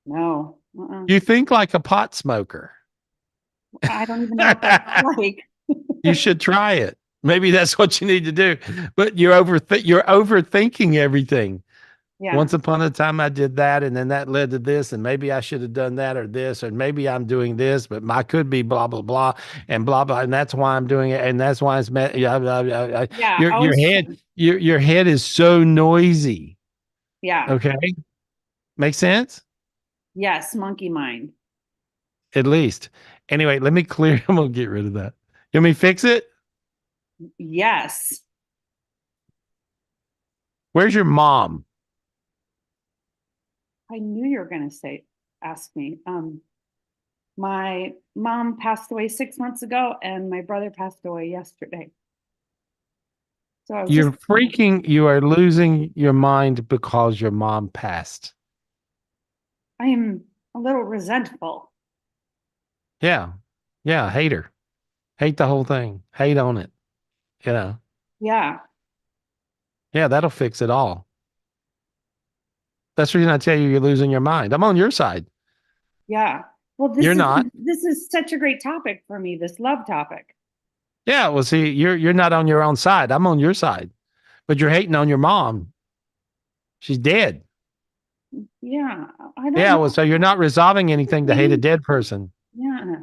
No. You think like a pot smoker. I don't even know what that's like. You should try it. Maybe that's what you need to do. But you're overthinking everything. Yeah. Once upon a time, I did that, and then that led to this, and maybe I should have done that or this, or maybe I'm doing this, but I could be blah blah blah and blah blah, and that's why I'm doing it, and that's why it's Yeah, your head is so noisy. Yeah. Okay, make sense? Yes, monkey mind. At least. Anyway, let me clear. I'm gonna get rid of that. You want me to fix it? Yes. Where's your mom? I knew you were gonna ask me. My mom passed away 6 months ago, and my brother passed away yesterday. So I was You're just freaking. You are losing your mind because your mom passed. I am a little resentful. Yeah, yeah. Hate her. Hate the whole thing. Hate on it. You know. Yeah. Yeah, that'll fix it all. That's the reason I tell you you're losing your mind. I'm on your side. Yeah. Well, You're not. this is such a great topic for me, this love topic. Yeah, well, see, you're not on your own side. I'm on your side. But you're hating on your mom. She's dead. Yeah. I don't Yeah, know. well, so you're not resolving anything to hate a Maybe- dead person. Yeah.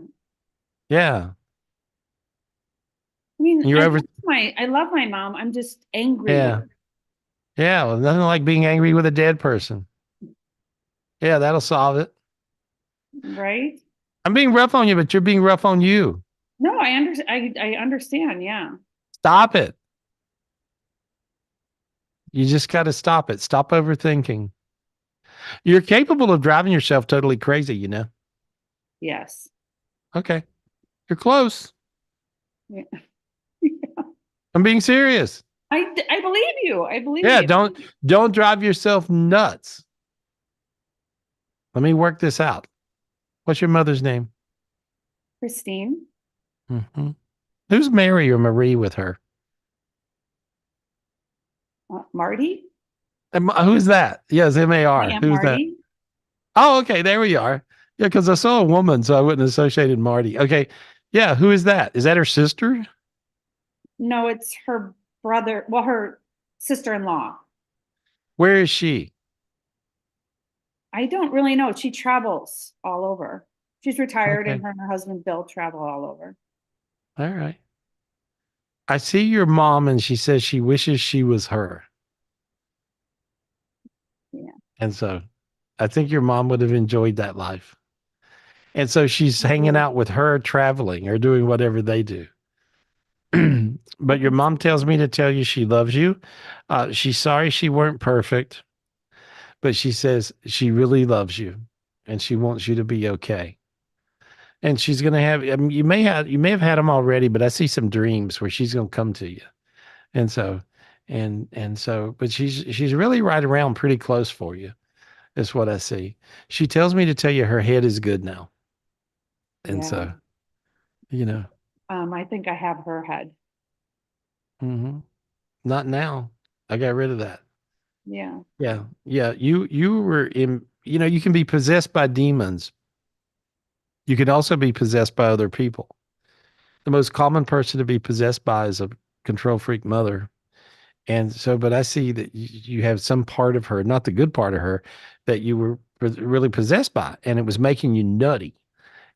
Yeah. I mean, You're over. I love my mom. I'm just angry with Yeah. her. Yeah, well, nothing like being angry with a dead person. Yeah, that'll solve it. Right? I'm being rough on you, but you're being rough on you. No, I understand. I understand. Yeah. Stop it. You just got to stop it. Stop overthinking. You're capable of driving yourself totally crazy, you know? Yes. Okay. You're close. Yeah. I'm being serious. I believe you. I believe Yeah, you. don't drive yourself nuts. Let me work this out. What's your mother's name? Christine. Mm-hmm. Who's Mary or Marie with her? Marty. Who's that? Yes, M-A-R. My Aunt Who's that? Marty. Oh, okay. There we are. Yeah, because I saw a woman, so I wouldn't have associated Marty. Okay. Yeah, who is that? Is that her sister? No, it's her brother. Well, her sister-in-law. Where is she? I don't really know. She travels all over. She's retired, Okay. and her and her husband Bill travel all over. All right. I see your mom, and she says she wishes she was her. Yeah. And so I think your mom would have enjoyed that life. And so she's hanging out with her, traveling or doing whatever they do. But your mom tells me to tell you she loves you. She's sorry she weren't perfect, but she says she really loves you and she wants you to be okay. And she's going to have, I mean, you may have had them already, but I see some dreams where she's going to come to you. And so, but she's really right around pretty close for you. Is what I see. She tells me to tell you her head is good now. And Yeah. so, you know, I think I have her head. not now. I got rid of that. Yeah. Yeah. Yeah. You were in, you can be possessed by demons. You could also be possessed by other people. The most common person to be possessed by is a control freak mother. And so, but I see that you have some part of her, not the good part of her, that you were really possessed by, and it was making you nutty.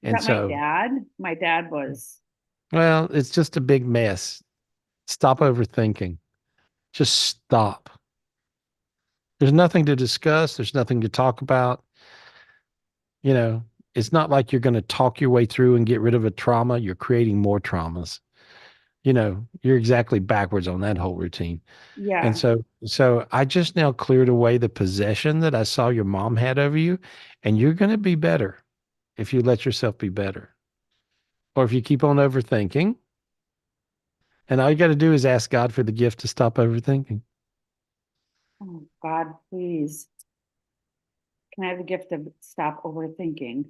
Is And that so, my dad? My dad was. well, it's just a big mess. Stop overthinking. Just stop. There's nothing to discuss. There's nothing to talk about. You know, it's not like you're going to talk your way through and get rid of a trauma. You're creating more traumas. You're exactly backwards on that whole routine. And Yeah. so I just now cleared away the possession that I saw your mom had over you, and you're going to be better if you let yourself be better. Or if you keep on overthinking, and all you got to do is ask God for the gift to stop overthinking. Oh, God, please. Can I have the gift of stop overthinking?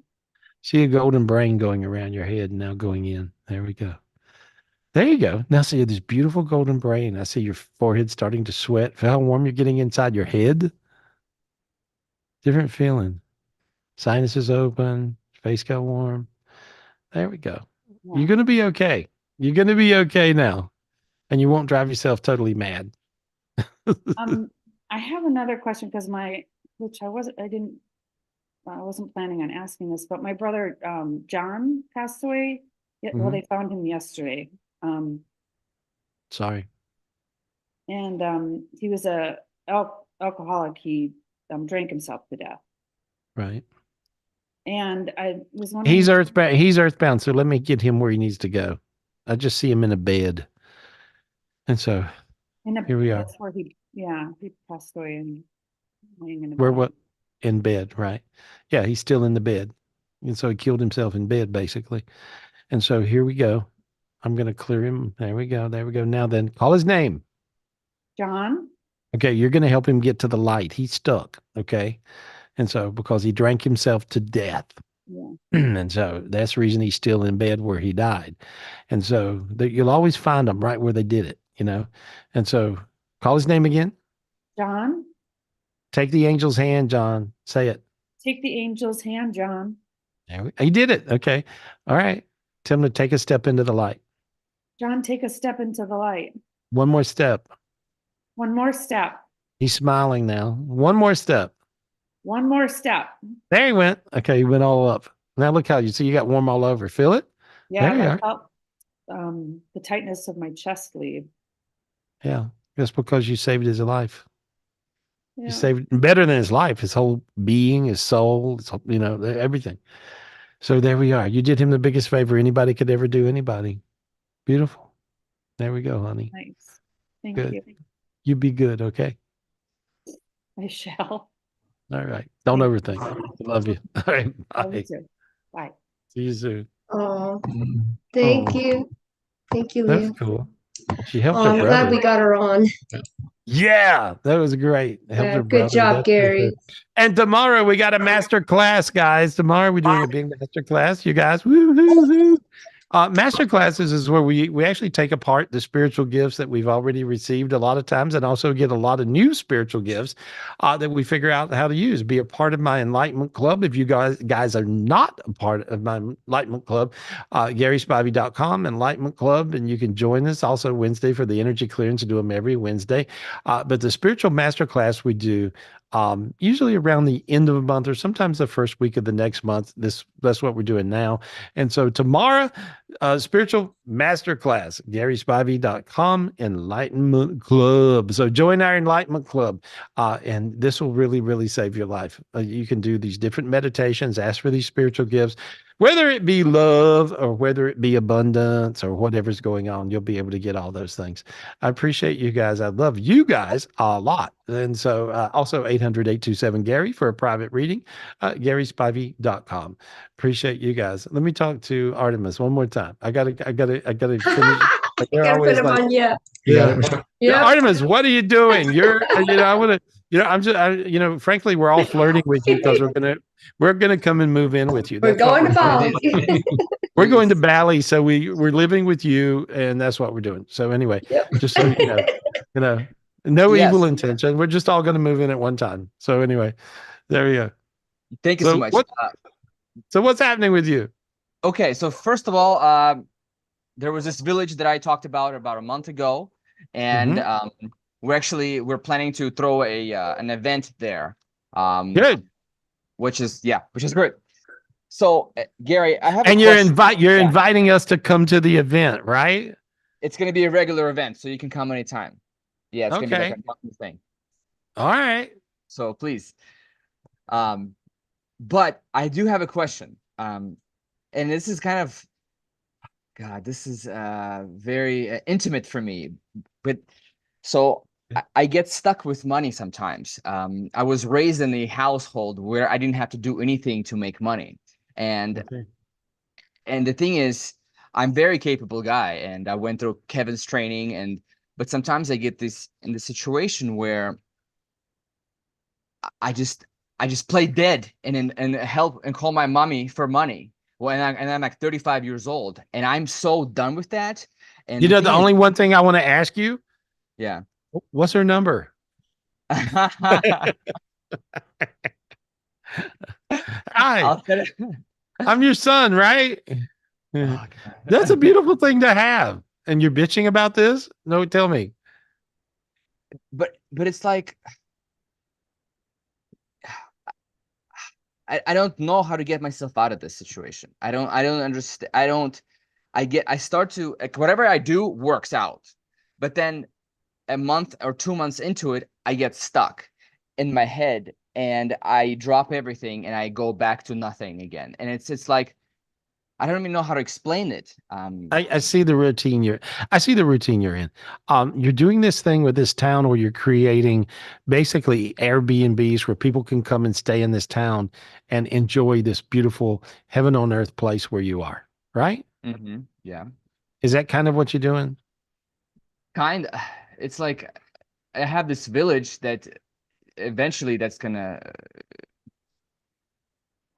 See a golden brain going around your head and now going in. There we go. There you go. Now see this beautiful golden brain. I see your forehead starting to sweat. Feel how warm you're getting inside your head? Different feeling. Sinuses open, face got warm. There we go. Yeah. You're going to be okay. You're going to be okay now. And you won't drive yourself totally mad. I have another question because which I wasn't planning on asking this, but my brother, John passed away. Yeah, well, they found him yesterday. Sorry. And he was a alcoholic. He drank himself to death. Right. And I was wondering. He's earthbound. He's earthbound. So let me get him where he needs to go. I just see him in a bed. And so here we are. That's where he passed away and laying in a Where bed. what? In bed, right? Yeah, he's still in the bed. And so he killed himself in bed, basically. And so here we go. I'm going to clear him. There we go. There we go. Now then, call his name. John. Okay, you're going to help him get to the light. He's stuck. Okay. And so because he drank himself to death. Yeah. And so that's the reason he's still in bed where he died. And so you'll always find him right where they did it, And so call his name again. John. Take the angel's hand, John. Say it. Take the angel's hand, John. He did it. Okay. All right. Tell him to take a step into the light. John, take a step into the light. One more step. One more step. He's smiling now. One more step. One more step. There he went. Okay, he went all up. Now look how you see you got warm all over. Feel it? Yeah, there you I are. felt the tightness of my chest leave. Yeah, that's because you saved his life. Yeah. You saved better than his life, his whole being, his soul, everything. So there we are. You did him the biggest favor anybody could ever do anybody. Beautiful. There we go, honey. Nice. Thank Good. you. You be good, okay? I shall. All right. Don't overthink. Love you. All right. Love you Bye. too. Bye. See you soon. Oh, thank Oh, you. Thank you, Leah. that's cool. She helped Oh, her I'm brother. glad we got her on. Yeah, that was great. Helped her Good brother. job, That's really Gary. good. And tomorrow we got a master class, guys. Tomorrow we're doing a big master class, you guys. Woo-hoo-hoo. Master classes is where we actually take apart the spiritual gifts that we've already received a lot of times, and also get a lot of new spiritual gifts that we figure out how to use. Be a part of my Enlightenment Club. If you guys are not a part of my Enlightenment Club, GarySpivey.com, Enlightenment Club, and you can join us also Wednesday for the energy clearance. We do them every Wednesday. But the spiritual master class we do usually around the end of a month or sometimes the first week of the next month. That's what we're doing now. And so tomorrow, spiritual master class, GarySpivey.com, Enlightenment Club. So join our Enlightenment Club, and this will really, really save your life. You can do these different meditations, ask for these spiritual gifts. Whether it be love or whether it be abundance or whatever's going on, you'll be able to get all those things. I appreciate you guys. I love you guys a lot. And so also 800-827-GARY for a private reading, GarySpivey.com. Appreciate you guys. Let me talk to Artemis one more time. I gotta finish. They're Gotta put always them like, on, yeah. You got yeah. it, Michelle? Yep. Artemis, what are you doing? You're, I want to, I'm just, frankly, we're all flirting with you because we're gonna come and move in with you. We're That's what going to we're doing. Bali. We're going to Bali, so we're living with you, and that's what we're doing. So anyway, just so you know, no Yes. evil intention. We're just all going to move in at one time. So anyway, there we go. Thank you so much. So what's happening with you? Okay, so first of all, there was this village that I talked about a month ago, and we're planning to throw an event there. Good. Which is great. So Gary, I have And a you're question. inviting us to come to the event, right? It's going to be a regular event, so you can come anytime. Yeah, it's going to be like Okay. a monthly thing. All right. So please. But I do have a question. And this is kind of, God, this is very intimate for me. But so I get stuck with money sometimes. I was raised in a household where I didn't have to do anything to make money. And the thing is, I'm a very capable guy, and I went through Kevin's training, but sometimes I get in the situation where I just play dead and help and call my mommy for money. Well, and I'm like 35 years old, and I'm so done with that. And The only one thing I want to ask you, yeah, what's her number? Hi, I'm your son, right? That's a beautiful thing to have. And you're bitching about this? No, tell me. But it's like I don't know how to get myself out of this situation. I don't understand. I start to, like, whatever I do works out, but then a month or 2 months into it, I get stuck in my head and I drop everything and I go back to nothing again. And it's like, I don't even know how to explain it. I see the routine you're in. You're doing this thing with this town where you're creating basically Airbnbs where people can come and stay in this town and enjoy this beautiful heaven on earth place where you are, right? Yeah. Is that kind of what you're doing? It's like I have this village that eventually that's gonna.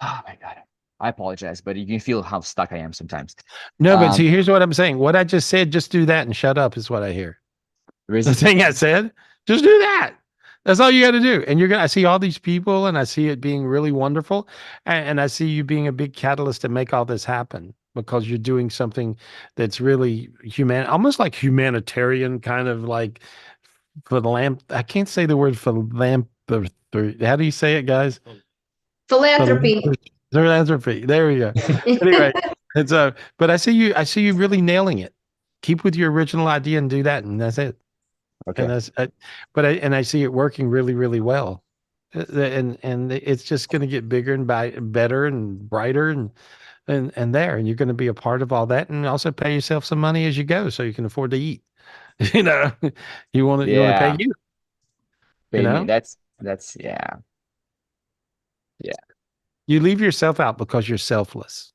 Oh my God. I apologize, but you can feel how stuck I am sometimes. No, but see, here's what I'm saying. What I just said, just do that and shut up is what I hear. The thing I said, just do that. That's all you got to do. And I see all these people and I see it being really wonderful. And I see you being a big catalyst to make all this happen because you're doing something that's really almost like humanitarian, kind of like I can't say the word philanthropy. How do you say it, guys? Philanthropy. Philanthropy. There we go. Anyway, but I see you really nailing it. Keep with your original idea and do that, and that's it. Okay. And I see it working really, really well. And it's just going to get bigger and better and brighter and you're going to be a part of all that and also pay yourself some money as you go so you can afford to eat. You want to pay you. Pay me. That's yeah. Yeah. You leave yourself out because you're selfless.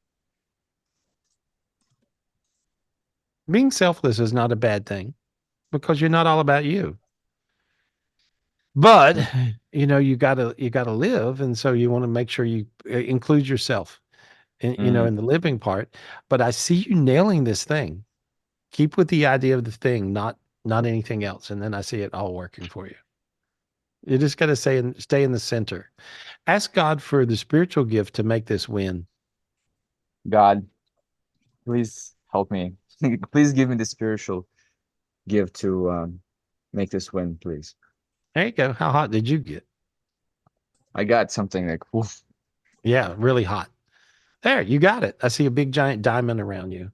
Being selfless is not a bad thing because you're not all about you. But you gotta live, and so you want to make sure you include yourself in the living part. But I see you nailing this thing. Keep with the idea of the thing, not anything else, and then I see it all working for you. You just got to stay in the center. Ask God for the spiritual gift to make this win. God, please help me. Please give me the spiritual gift to make this win, please. There you go. How hot did you get? I got something like, oof. Yeah, really hot. There, you got it. I see a big giant diamond around you.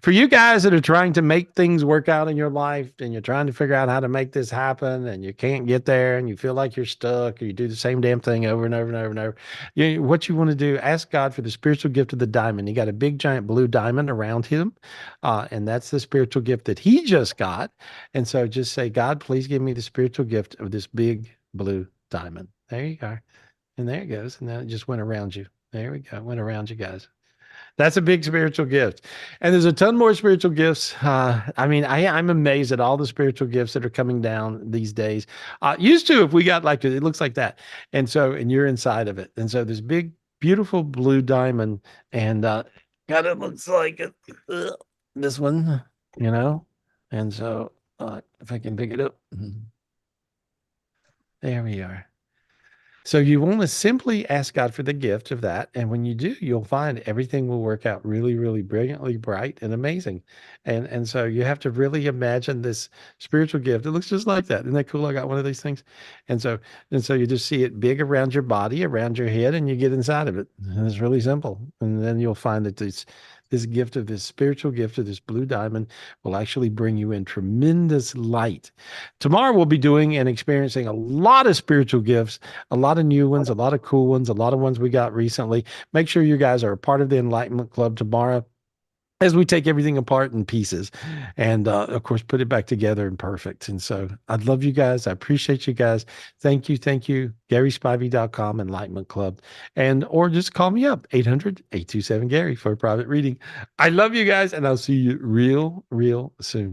For you guys that are trying to make things work out in your life and you're trying to figure out how to make this happen and you can't get there and you feel like you're stuck or you do the same damn thing over and over and over and over, what you want to do, ask God for the spiritual gift of the diamond. He got a big giant blue diamond around him, and that's the spiritual gift that he just got. And so just say, God, please give me the spiritual gift of this big blue diamond. There you go. And there it goes. And then it just went around you. There we go. It went around you guys. That's a big spiritual gift. And there's a ton more spiritual gifts. I mean, I'm amazed at all the spiritual gifts that are coming down these days. Used to, if we got like, it looks like that. And you're inside of it. And so this big, beautiful blue diamond and God, it looks like this one, you know? And so if I can pick it up, there we are. So you want to simply ask God for the gift of that. And when you do, you'll find everything will work out really, really brilliantly bright and amazing. And so you have to really imagine this spiritual gift. It looks just like that. Isn't that cool? I got one of these things. And so you just see it big around your body, around your head, and you get inside of it. And it's really simple. And then you'll find that this gift of this spiritual gift of this blue diamond will actually bring you in tremendous light. Tomorrow we'll be doing and experiencing a lot of spiritual gifts, a lot of new ones, a lot of cool ones, a lot of ones we got recently. Make sure you guys are a part of the Enlightenment Club tomorrow as we take everything apart in pieces and of course put it back together and perfect. And so I love you guys. I appreciate you guys. Thank you. GarySpivey.com, Enlightenment Club. Or just call me up, 800-827-GARY for a private reading. I love you guys, and I'll see you real soon.